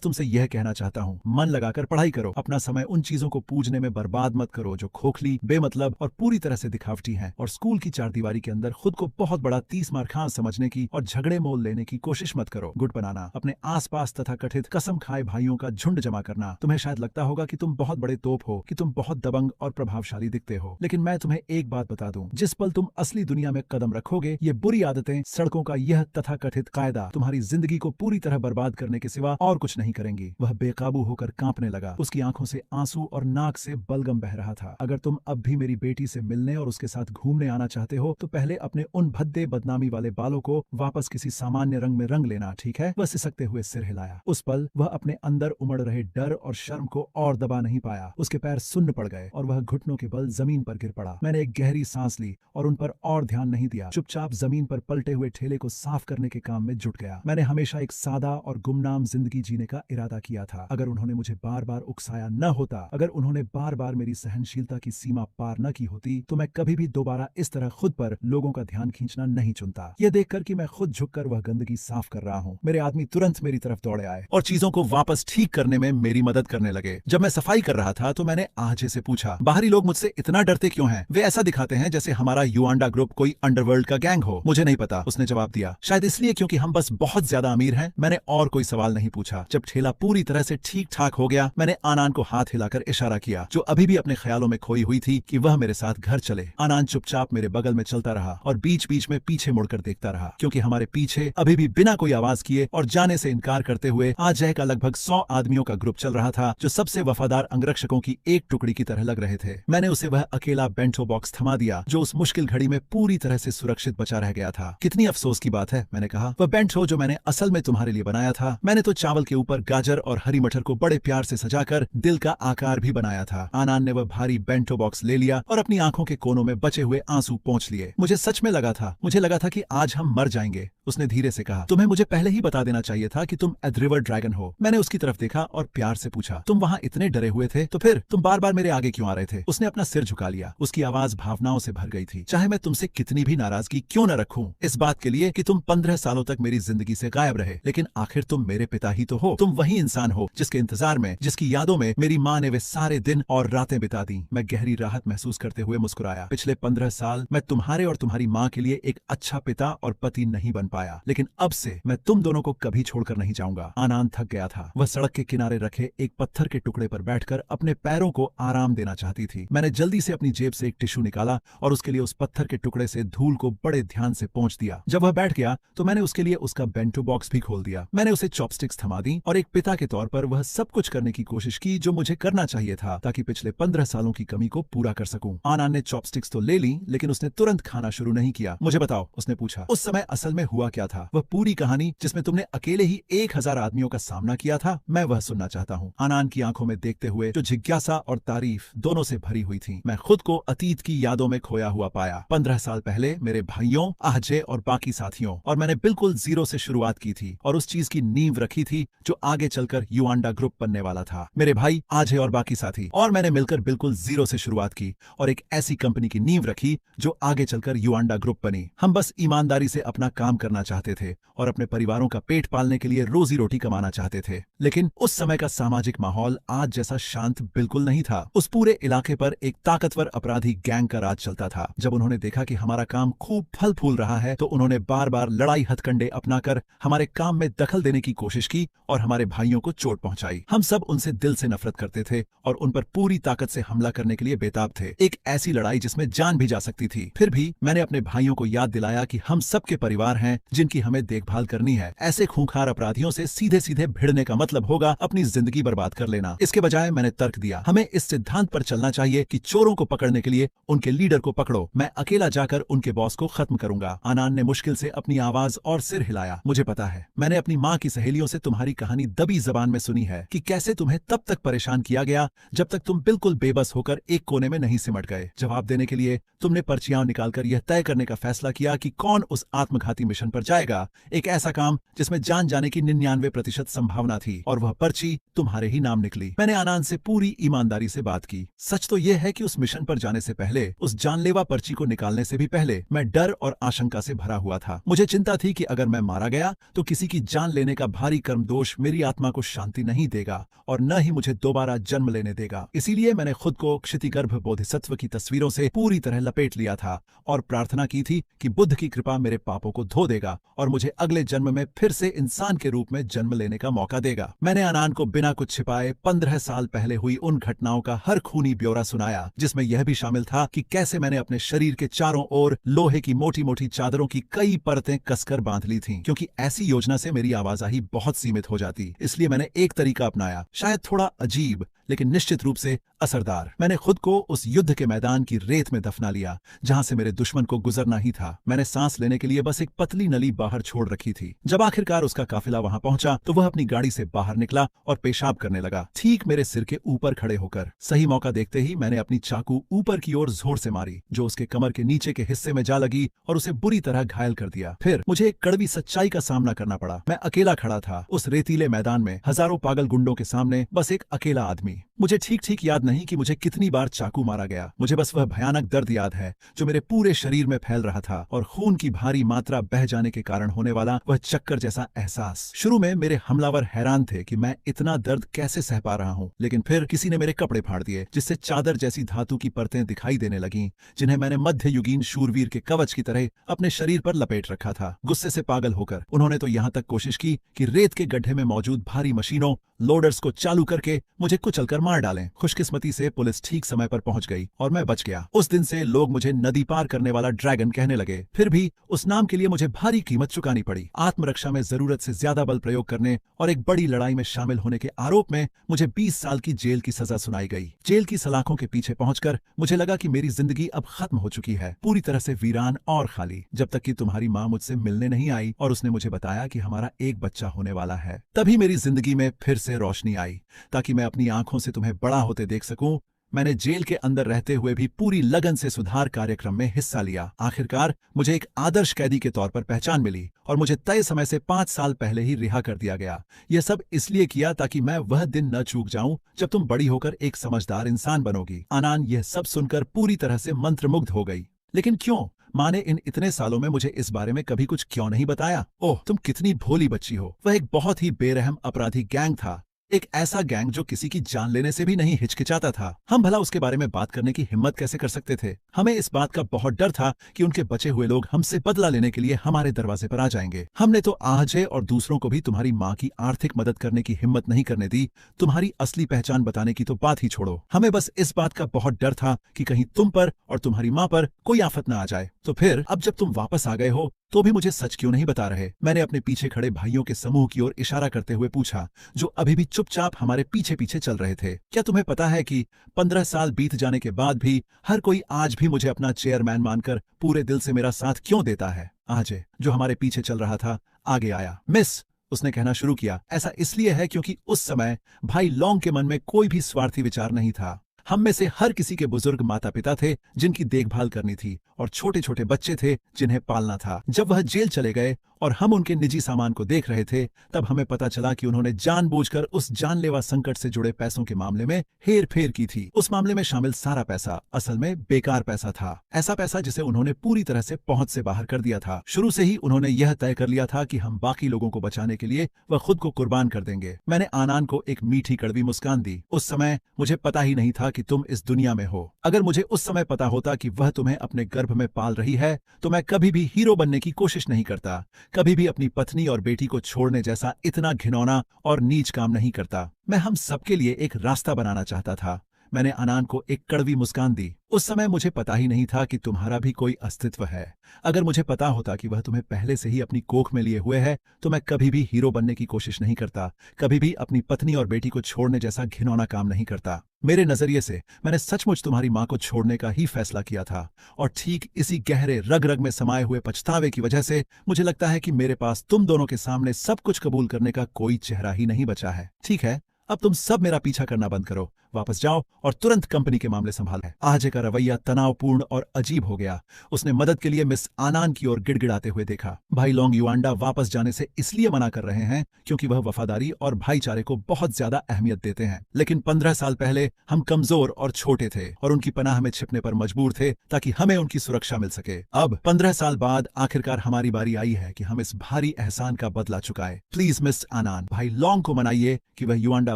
तुमसे यह कहना चाहता हूँ, मन लगाकर पढ़ाई करो। अपना समय उन चीजों को पूजने में बर्बाद मत करो जो खोखली, बेमतलब और पूरी तरह से दिखावटी हैं। और स्कूल की चारदीवारी के अंदर खुद को बहुत बड़ा 30 मार खां समझने की और झगड़े मोल लेने की कोशिश मत करो। गुट बनाना, अपने आसपास तथा कथित कसम खाए भाइयों का झुंड जमा करना। तुम्हें शायद लगता होगा कि तुम बहुत बड़े तोप हो, कि तुम बहुत दबंग और प्रभावशाली दिखते हो, लेकिन मैं तुम्हें एक बात बता दूं, जिस पल तुम असली दुनिया में कदम रखोगे, ये बुरी आदतें, सड़कों का यह तथाकथित कायदा तुम्हारी जिंदगी को पूरी तरह बर्बाद करने के सिवा और कुछ नहीं करेंगी। वह बेकाबू होकर कांपने लगा। उसकी आंखों से आंसू और नाक से बलगम बह रहा था। अगर तुम अब भी मेरी बेटी से मिलने और उसके साथ घूमने आना चाहते हो तो पहले अपने उन भद्दे बदनामी वाले बालों को वापस किसी सामान्य रंग में रंग लेना, ठीक है? वह सिसकते हुए सिर हिलाया। उस पल वह अपने अंदर उमड़ रहे डर और शर्म को और दबा नहीं पाया। उसके पैर सुन्न पड़ गए और वह घुटनों के बल जमीन पर गिर पड़ा। मैंने एक गहरी सांस ली और उन पर और ध्यान नहीं दिया। चुपचाप जमीन पर पलटे हुए ठेले को साफ करने के काम में जुट गया। मैंने हमेशा एक सादा और गुमनाम जिंदगी जीने का इरादा किया था। अगर उन्होंने मुझे बार बार उकसाया न होता, अगर उन्होंने बार बार मेरी सहनशीलता की सीमा पार न की होती, तो मैं कभी भी दोबारा इस तरह खुद पर लोगों का ध्यान खींचना नहीं चुनता। यह देखकर कि मैं खुद झुककर वह गंदगी साफ कर रहा हूँ, मेरे आदमी तुरंत मेरी तरफ दौड़े आए और चीजों को वापस ठीक करने में मेरी मदद करने लगे। जब मैं सफाई कर रहा था तो मैंने आजे से पूछा, बाहरी लोग मुझसे इतना डरते क्यों हैं? वे ऐसा दिखाते हैं जैसे हमारा युआंडा ग्रुप कोई अंडरवर्ल्ड का गैंग हो। मुझे नहीं पता, उसने जवाब दिया। शायद इसलिए क्योंकि हम बस बहुत ज्यादा अमीर हैं। मैंने और कोई सवाल नहीं पूछा। जब ठेला पूरी तरह से ठीक ठाक हो गया, मैंने आनान को हाथ हिलाकर इशारा किया, जो अभी भी अपने ख्यालों में खोई हुई थी, कि वह मेरे साथ घर चले। आनान चुपचाप मेरे बगल में चलता रहा और बीच बीच में पीछे मुड़कर देखता रहा, क्योंकि हमारे पीछे अभी भी बिना कोई आवाज किए और जाने से इनकार करते हुए अजय का लगभग 100 आदमियों का ग्रुप चल रहा था, जो सबसे वफादार अंगरक्षकों की एक टुकड़ी की तरह लग रहे थे। मैंने उसे वह अकेला बेंटो बॉक्स थमा दिया जो उस मुश्किल घड़ी में पूरी तरह से सुरक्षित बचा रह गया था। कितनी अफसोस की बात है, मैंने कहा। वह बेंटो जो मैंने असल में तुम्हारे लिए बनाया था, मैंने तो चावल के ऊपर गाजर और हरी मटर को बड़े प्यार से सजाकर दिल का आकार भी बनाया था। आनान ने वह भारी बेंटो बॉक्स ले लिया और अपनी आंखों के कोनों में बचे हुए आंसू पोंछ लिए। मुझे सच में लगा था कि आज हम मर जाएंगे, उसने धीरे से कहा। तुम्हें मुझे पहले ही बता देना चाहिए था कि तुम एड्रिवर ड्रैगन हो। मैंने उसकी तरफ देखा और प्यार से पूछा, तुम वहाँ इतने डरे हुए थे तो फिर तुम बार बार मेरे आगे क्यों आ रहे थे? उसने अपना सिर झुका लिया। उसकी आवाज भावनाओं से भर गई थी। चाहे मैं तुमसे कितनी भी नाराजगी क्यों न रखूं, इस बात के लिए कि तुम 15 सालों तक मेरी जिंदगी से गायब रहे, लेकिन आखिर तुम मेरे पिता ही तो हो। तुम वही इंसान हो जिसके इंतजार में, जिसकी यादों में मेरी माँ ने वे सारे दिन और रातें बिता दी। मैं गहरी राहत महसूस करते हुए मुस्कुराया। पिछले 15 साल मैं तुम्हारे और तुम्हारी माँ के लिए एक अच्छा पिता और पति नहीं बन पाया, लेकिन अब से मैं तुम दोनों को कभी छोड़कर नहीं जाऊंगा। आनान थक गया था। वह सड़क के किनारे रखे एक पत्थर के टुकड़े पर बैठकर अपने पैरों को आराम देना चाहती थी। मैंने जल्दी से अपनी जेब से एक टिश्यू निकाला और उसके लिए उस पत्थर के टुकड़े से धूल को बड़े ध्यान से पोंछ दिया। जब वह बैठ गया तो मैंने उसके लिए उसका बेंटो बॉक्स भी खोल दिया। मैंने उसे चॉपस्टिक्स थमा दी और एक पिता के तौर पर वह सब कुछ करने की कोशिश की जो मुझे करना चाहिए था, ताकि पिछले 15 सालों की कमी को पूरा कर सकूं। आनान ने चॉपस्टिक्स तो ले ली, लेकिन उसने तुरंत खाना शुरू नहीं किया। मुझे बताओ, उसने पूछा, उस समय असल में हुआ क्या था? वह पूरी कहानी जिसमें तुमने अकेले ही 1000 आदमियों का सामना किया था, मैं वह सुनना चाहता हूँ। आनान की आंखों में देखते हुए जो जिज्ञासा और तारीफ दोनों से भरी हुई थी, मैं खुद को अतीत की यादों में खोया हुआ पाया। 15 साल पहले मेरे भाइयों, अजय और बाकी साथियों, और मैंने बिल्कुल जीरो से शुरुआत की थी और उस चीज की नींव रखी थी जो आगे चलकर युआंडा ग्रुप बनने वाला था। मेरे भाई, अजय और बाकी साथी और मैंने मिलकर बिल्कुल जीरो से शुरुआत की और एक ऐसी कंपनी की नींव रखी जो आगे चलकर युआंडा ग्रुप बनी। हम बस ईमानदारी से अपना काम करना चाहते थे और अपने परिवारों का पेट पालने के लिए रोजी रोटी कमाना चाहते थे। लेकिन उस समय का सामाजिक माहौल आज जैसा शांत बिल्कुल नहीं था। उस पूरे इलाके पर एक ताकतवर अपराधी गैंग का राज चलता था। जब उन्होंने देखा कि हमारा काम खूब फल फूल रहा है तो उन्होंने बार बार लड़ाई हथकंडे अपनाकर हमारे काम में दखल देने की कोशिश की और हमारे भाइयों को चोट पहुंचाई। हम सब उनसे दिल से नफरत करते थे और उन पर पूरी ताकत से हमला करने के लिए बेताब थे। एक ऐसी लड़ाई जिसमें जान भी जा सकती थी। फिर भी मैंने अपने भाइयों को याद दिलाया कि हम सबके परिवार हैं जिनकी हमें देखभाल करनी है। ऐसे खूंखार अपराधियों से सीधे सीधे भिड़ने का मतलब होगा अपनी जिंदगी बर्बाद कर लेना। इसके बजाय मैंने तर्क दिया, हमें इस सिद्धांत पर चलना चाहिए कि चोरों को पकड़ने के लिए उनके लीडर को पकड़ो, मैं अकेला जाकर उनके बॉस को खत्म करूंगा। आनान ने मुश्किल से अपनी आवाज और सिर हिलाया। मुझे पता है, मैंने अपनी माँ की सहेलियों से तुम्हारी कहानी दबी जबान में सुनी है कि कैसे तुम्हें तब तक परेशान किया गया जब तक तुम बिल्कुल बेबस होकर एक कोने में नहीं सिमट गए। जवाब देने के लिए तुमने पर्चियां निकालकर यह तय करने का फैसला किया कि कौन उस आत्मघाती मिशन पर जाएगा, एक ऐसा काम जिसमें जान जाने की की 99% संभावना थी और वह पर्ची तुम्हारे ही नाम निकली। मैंने आनंद से पूरी ईमानदारी से बात की। सच तो यह है कि उस मिशन पर जाने से पहले, उस जानलेवा पर्ची को निकालने से भी पहले, मैं डर और आशंका से भरा हुआ था। मुझे चिंता थी कि अगर मैं मारा गया तो किसी की जान लेने का भारी कर्म दोष मेरी आत्मा को शांति नहीं देगा और न ही मुझे दोबारा जन्म लेने देगा। इसीलिए मैंने खुद को क्षितिगर्भ बोधिसत्व की तस्वीरों से पूरी तरह लपेट लिया था और प्रार्थना की थी कि बुद्ध की कृपा मेरे पापों को धो देगा और मुझे अगले जन्म में फिर से इंसान के रूप में जन्म लेने का मौका देगा। मैंने आनंद को बिना कुछ छिपाए 15 साल पहले हुई उन घटनाओं का हर खूनी ब्यौरा सुनाया, जिसमें यह भी शामिल था कि कैसे मैंने अपने शरीर के चारों ओर लोहे की मोटी मोटी चादरों की कई परतें कसकर बांध ली थीं, क्योंकि ऐसी योजना से मेरी आवाजाही बहुत सीमित हो जाती। इसलिए मैंने एक तरीका अपनाया, शायद थोड़ा अजीब लेकिन निश्चित रूप से असरदार। मैंने खुद को उस युद्ध के मैदान की रेत में दफना लिया जहां से मेरे दुश्मन को गुजरना ही था। मैंने सांस लेने के लिए बस एक पतली नली बाहर छोड़ रखी थी। जब आखिरकार उसका काफिला वहां पहुंचा तो वह अपनी गाड़ी से बाहर निकला और पेशाब करने लगा, ठीक मेरे सिर के ऊपर खड़े होकर। सही मौका देखते ही मैंने अपनी चाकू ऊपर की ओर जोर से मारी, जो उसके कमर के नीचे के हिस्से में जा लगी और उसे बुरी तरह घायल कर दिया। फिर मुझे एक कड़वी सच्चाई का सामना करना पड़ा। मैं अकेला खड़ा था उस रेतीले मैदान में, हजारों पागल गुंडों के सामने बस एक अकेला आदमी। मुझे ठीक ठीक याद नहीं कि मुझे कितनी बार चाकू मारा गया। मुझे बस वह भयानक दर्द याद है जो मेरे पूरे शरीर में फैल रहा था और खून की भारी मात्रा बह जाने के कारण होने वाला वह चक्कर जैसा एहसास। शुरू में मेरे हमलावर हैरान थे कि मैं इतना दर्द कैसे सह पा रहा हूँ, लेकिन फिर किसी ने मेरे कपड़े फाड़ दिए, जिससे चादर जैसी धातु की परतें दिखाई देने लगीं, जिन्हें मैंने मध्ययुगीन शूरवीर के कवच की तरह अपने शरीर पर लपेट रखा था। गुस्से से पागल होकर उन्होंने तो यहाँ तक कोशिश की कि रेत के गड्ढे में मौजूद भारी मशीनों लोडर्स को चालू करके मुझे कुचलकर मार डालें। खुशकिस्मती से पुलिस ठीक समय पर पहुंच गई और मैं बच गया। उस दिन से लोग मुझे नदी पार करने वाला ड्रैगन कहने लगे। फिर भी उस नाम के लिए मुझे भारी कीमत चुकानी पड़ी। आत्मरक्षा में जरूरत से ज्यादा बल प्रयोग करने और एक बड़ी लड़ाई में शामिल होने के आरोप में मुझे 20 साल की जेल की सजा सुनाई गई। जेल की सलाखों के पीछे पहुंचकर मुझे लगा कि मेरी जिंदगी अब खत्म हो चुकी है, पूरी तरह से वीरान और खाली, जब तक कि तुम्हारी माँ मुझसे मिलने नहीं आई और उसने मुझे बताया कि हमारा एक बच्चा होने वाला है। तभी मेरी जिंदगी में फिर से रोशनी आई, ताकि मैं अपनी आंखों से तुम्हें बड़ा होते देख सकूं। मैंने जेल के अंदर रहते हुए भी पूरी लगन से सुधार कार्यक्रम में हिस्सा लिया। आखिरकार मुझे एक आदर्श कैदी के तौर पर पहचान मिली और मुझे तय समय से 5 साल पहले ही रिहा कर दिया गया। यह सब इसलिए किया ताकि मैं वह दिन न चूक जाऊं जब तुम बड़ी होकर एक समझदार इंसान बनोगी। आनंद यह सब सुनकर पूरी तरह से मंत्रमुग्ध हो गई। लेकिन क्यों? माँ ने इन इतने सालों में मुझे इस बारे में कभी कुछ क्यों नहीं बताया? ओह, तुम कितनी भोली बच्ची हो। वह एक बहुत ही बेरहम अपराधी गैंग था, एक ऐसा गैंग जो किसी की जान लेने से भी नहीं हिचकिचाता था। हम भला उसके बारे में बात करने की हिम्मत कैसे कर सकते थे? हमें इस बात का बहुत डर था कि उनके बचे हुए लोग हमसे बदला लेने के लिए हमारे दरवाजे पर आ जाएंगे। हमने तो आहजे और दूसरों को भी तुम्हारी माँ की आर्थिक मदद करने की हिम्मत नहीं करने दी। तुम्हारी असली पहचान बताने की तो बात ही छोड़ो। हमें बस इस बात का बहुत डर था कि कहीं तुम पर और तुम्हारी माँ पर कोई आफत न आ जाए। तो फिर अब जब तुम वापस आ गए हो तो भी मुझे सच क्यों नहीं बता रहे? मैंने अपने पीछे खड़े भाइयों के समूह की ओर इशारा करते हुए पूछा, जो अभी भी चुपचाप हमारे पीछे पीछे चल रहे थे। क्या तुम्हें पता है कि 15 साल बीत जाने के बाद भी हर कोई आज भी मुझे अपना चेयरमैन मानकर पूरे दिल से मेरा साथ क्यों देता है? आजे, जो हमारे पीछे चल रहा था, आगे आया। मिस, उसने कहना शुरू किया। ऐसा इसलिए है क्योंकि उस समय भाई लॉन्ग के मन में कोई भी स्वार्थी विचार नहीं था। हम में से हर किसी के बुजुर्ग माता पिता थे जिनकी देखभाल करनी थी और छोटे छोटे बच्चे थे जिन्हें पालना था। जब वह जेल चले गए और हम उनके निजी सामान को देख रहे थे, तब हमें पता चला कि उन्होंने जानबूझकर उस जानलेवा संकट से जुड़े पैसों के मामले में हेर फेर की थी। उस मामले में शामिल सारा पैसा असल में बेकार पैसा था, ऐसा पैसा जिसे उन्होंने पूरी तरह से पहुंच से बाहर कर दिया था। शुरू से ही उन्होंने यह तय कर लिया था कि हम बाकी लोगों को बचाने के लिए वह खुद को कुर्बान कर देंगे। मैंने आनंद को एक मीठी कड़वी मुस्कान दी। उस समय मुझे पता ही नहीं था कि तुम इस दुनिया में हो। अगर मुझे उस समय पता होता कि वह तुम्हें अपने गर्भ में पाल रही है तो मैं कभी भी हीरो बनने की कोशिश नहीं करता, कभी भी अपनी पत्नी और बेटी को छोड़ने जैसा इतना घिनौना और नीच काम नहीं करता। मैं हम सबके लिए एक रास्ता बनाना चाहता था। मैंने आनंद को एक कड़वी मुस्कान दी। उस समय मुझे पता ही नहीं था कि तुम्हारा भी कोई अस्तित्व है। अगर मुझे पता होता कि वह तुम्हें पहले से ही अपनी कोख में लिए हुए है तो मैं कभी भी हीरो बनने की कोशिश नहीं करता, कभी भी अपनी पत्नी और बेटी को छोड़ने जैसा घिनौना काम नहीं करता। मेरे नजरिए से मैंने सचमुच तुम्हारी माँ को छोड़ने का ही फैसला किया था और ठीक इसी गहरे रग रग में समाये हुए पछतावे की वजह से मुझे लगता है कि मेरे पास तुम दोनों के सामने सब कुछ कबूल करने का कोई चेहरा ही नहीं बचा है। ठीक है, अब तुम सब मेरा पीछा करना बंद करो। वापस जाओ और तुरंत कंपनी के मामले संभाल है। आजे का रवैया तनावपूर्ण और अजीब हो गया। उसने मदद के लिए मिस आनान की ओर गिड़गिड़ाते हुए देखा। भाई लोंग युआंडा वापस जाने से इसलिए मना कर रहे हैं क्योंकि वह वफादारी और भाईचारे को बहुत ज्यादा अहमियत देते हैं। लेकिन 15 साल पहले हम कमजोर और छोटे थे और उनकी पनाह में छिपने पर मजबूर थे ताकि हमें उनकी सुरक्षा मिल सके। अब 15 साल बाद आखिरकार हमारी बारी आई है कि हम इस भारी एहसान का बदला चुकाए। प्लीज मिस आनान, भाई लोंग को मनाइए कि वह युआंडा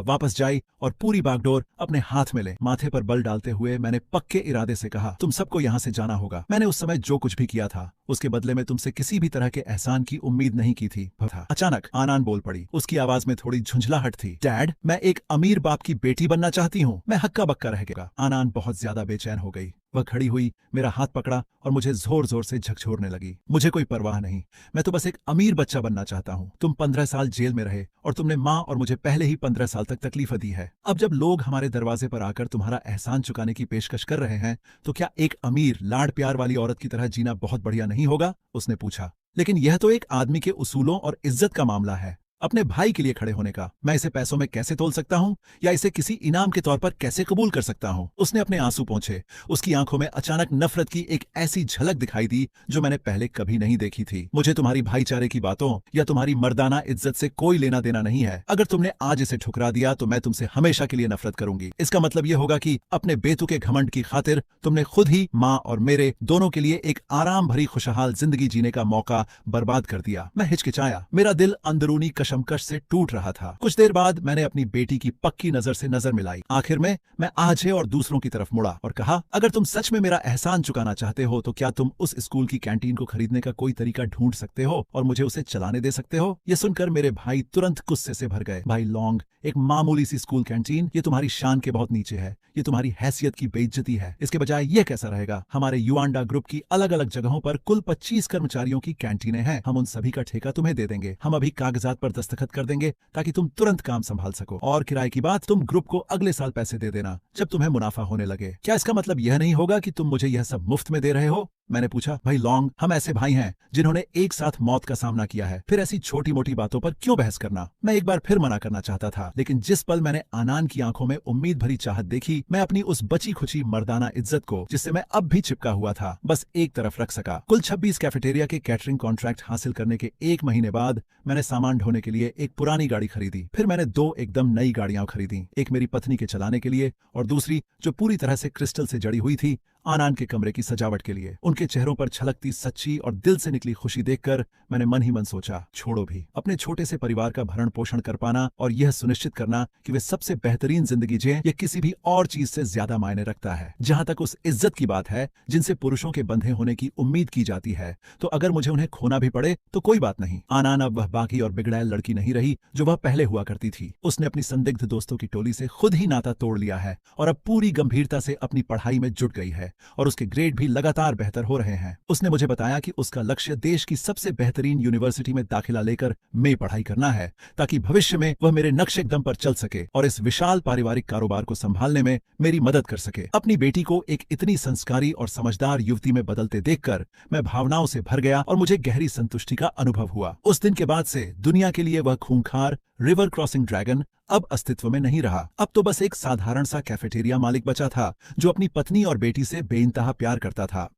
वापस जाए और पूरी बागडोर अपने हाथ में ले। माथे पर बल डालते हुए मैंने पक्के इरादे से कहा, तुम सबको यहाँ से जाना होगा। मैंने उस समय जो कुछ भी किया था उसके बदले में तुमसे किसी भी तरह के एहसान की उम्मीद नहीं की थी। अचानक आनान बोल पड़ी। उसकी आवाज में थोड़ी झुंझलाहट थी। डैड, मैं एक अमीर बाप की बेटी बनना चाहती हूँ। मैं हक्का बक्का रह गया। आनान बहुत ज्यादा बेचैन हो गई। वह खड़ी हुई, मेरा हाथ पकड़ा और मुझे जोर जोर से झकझोरने लगी। मुझे कोई परवाह नहीं, मैं तो बस एक अमीर बच्चा बनना चाहता हूँ। तुम 15 साल जेल में रहे और तुमने माँ और मुझे पहले ही 15 साल तक तकलीफ दी है। अब जब लोग हमारे दरवाजे पर आकर तुम्हारा एहसान चुकाने की पेशकश कर रहे हैं तो क्या एक अमीर लाड प्यार वाली औरत की तरह जीना बहुत बढ़िया नहीं होगा? उसने पूछा। लेकिन यह तो एक आदमी के उसूलों और इज्जत का मामला है, अपने भाई के लिए खड़े होने का। मैं इसे पैसों में कैसे तोल सकता हूँ या इसे किसी इनाम के तौर पर कैसे कबूल कर सकता हूँ? उसने अपने आंसू पोंछे। उसकी आंखों में अचानक नफरत की एक ऐसी झलक दिखाई दी जो मैंने पहले कभी नहीं देखी थी। मुझे तुम्हारी भाईचारे की बातों या तुम्हारी मर्दाना इज्जत से कोई लेना देना नहीं है। अगर तुमने आज इसे ठुकरा दिया तो मैं तुमसे हमेशा के लिए नफरत करूंगी। इसका मतलब यह होगा कि अपने बेतुके घमंड की खातिर तुमने खुद ही माँ और मेरे दोनों के लिए एक आराम भरी खुशहाल जिंदगी जीने का मौका बर्बाद कर दिया। मैं हिचकिचाया। मेरा दिल अंदरूनी कशमकश से टूट रहा था। कुछ देर बाद मैंने अपनी बेटी की पक्की नजर से नजर मिलाई। आखिर में मैं आजे और दूसरों की तरफ मुड़ा और कहा, अगर तुम सच में मेरा एहसान चुकाना चाहते हो तो क्या तुम उस स्कूल की कैंटीन को खरीदने का कोई तरीका ढूंढ सकते हो और मुझे उसे चलाने दे सकते हो? यह सुनकर मेरे भाई तुरंत गुस्से से भर गए। भाई लोंग, एक मामूली सी स्कूल कैंटीन, ये तुम्हारी शान के बहुत नीचे है। ये तुम्हारी हैसियत की बेइज्जती है। इसके बजाय ये कैसा रहेगा, हमारे युआंडा ग्रुप की अलग अलग जगहों पर कुल 25 कर्मचारियों की कैंटीनें हैं। हम उन सभी का ठेका तुम्हें दे देंगे। हम अभी कागजात पर दस्तखत कर देंगे ताकि तुम तुरंत काम संभाल सको। और किराए की बात, तुम ग्रुप को अगले साल पैसे दे देना जब तुम्हें मुनाफा होने लगे। क्या इसका मतलब यह नहीं होगा कि तुम मुझे यह सब मुफ्त में दे रहे हो? मैंने पूछा। भाई लोंग, हम ऐसे भाई हैं जिन्होंने एक साथ मौत का सामना किया है, फिर ऐसी छोटी मोटी बातों पर क्यों बहस करना? मैं एक बार फिर मना करना चाहता था, लेकिन जिस पल मैंने आनान की आंखों में उम्मीद भरी चाहत देखी, मैं अपनी उस बची खुची मर्दाना इज्जत को, जिससे मैं अब भी चिपका हुआ था, बस एक तरफ रख सका। कुल 26 कैफेटेरिया के कैटरिंग कॉन्ट्रैक्ट हासिल करने के 1 महीने बाद मैंने सामान ढोने के लिए एक पुरानी गाड़ी खरीदी। फिर मैंने 2 एकदम नई गाड़ियां खरीदी, एक मेरी पत्नी के चलाने के लिए और दूसरी जो पूरी तरह से क्रिस्टल से जड़ी हुई थी, आनान के कमरे की सजावट के लिए। उनके चेहरों पर छलकती सच्ची और दिल से निकली खुशी देखकर मैंने मन ही मन सोचा, छोड़ो भी, अपने छोटे से परिवार का भरण पोषण कर पाना और यह सुनिश्चित करना कि वे सबसे बेहतरीन जिंदगी जिएं, यह किसी भी और चीज से ज्यादा मायने रखता है। जहां तक उस इज्जत की बात है जिनसे पुरुषों के बंधे होने की उम्मीद की जाती है, तो अगर मुझे उन्हें खोना भी पड़े तो कोई बात नहीं। आनान अब वह बाकी और बिगड़ैल लड़की नहीं रही जो वह पहले हुआ करती थी। उसने अपनी संदिग्ध दोस्तों की टोली से खुद ही नाता तोड़ लिया है और अब पूरी गंभीरता से अपनी पढ़ाई में जुट गई है और उसके ग्रेड भी लगातार बेहतर हो रहे हैं। उसने मुझे बताया कि उसका लक्ष्य देश की सबसे बेहतरीन यूनिवर्सिटी में दाखिला लेकर में पढ़ाई करना है, ताकि भविष्य में वह मेरे नक्शे कदम पर चल सके और इस विशाल पारिवारिक कारोबार को संभालने में मेरी मदद कर सके। अपनी बेटी को एक इतनी संस्कारी और समझदार युवती में बदलते देखकर मैं भावनाओं से भर गया और मुझे गहरी संतुष्टि का अनुभव हुआ। उस दिन के बाद से दुनिया के लिए वह खूंखार रिवर क्रॉसिंग ड्रैगन अब अस्तित्व में नहीं रहा। अब तो बस एक साधारण सा कैफेटेरिया मालिक बचा था जो अपनी पत्नी और बेटी से बेइंतहा प्यार करता था।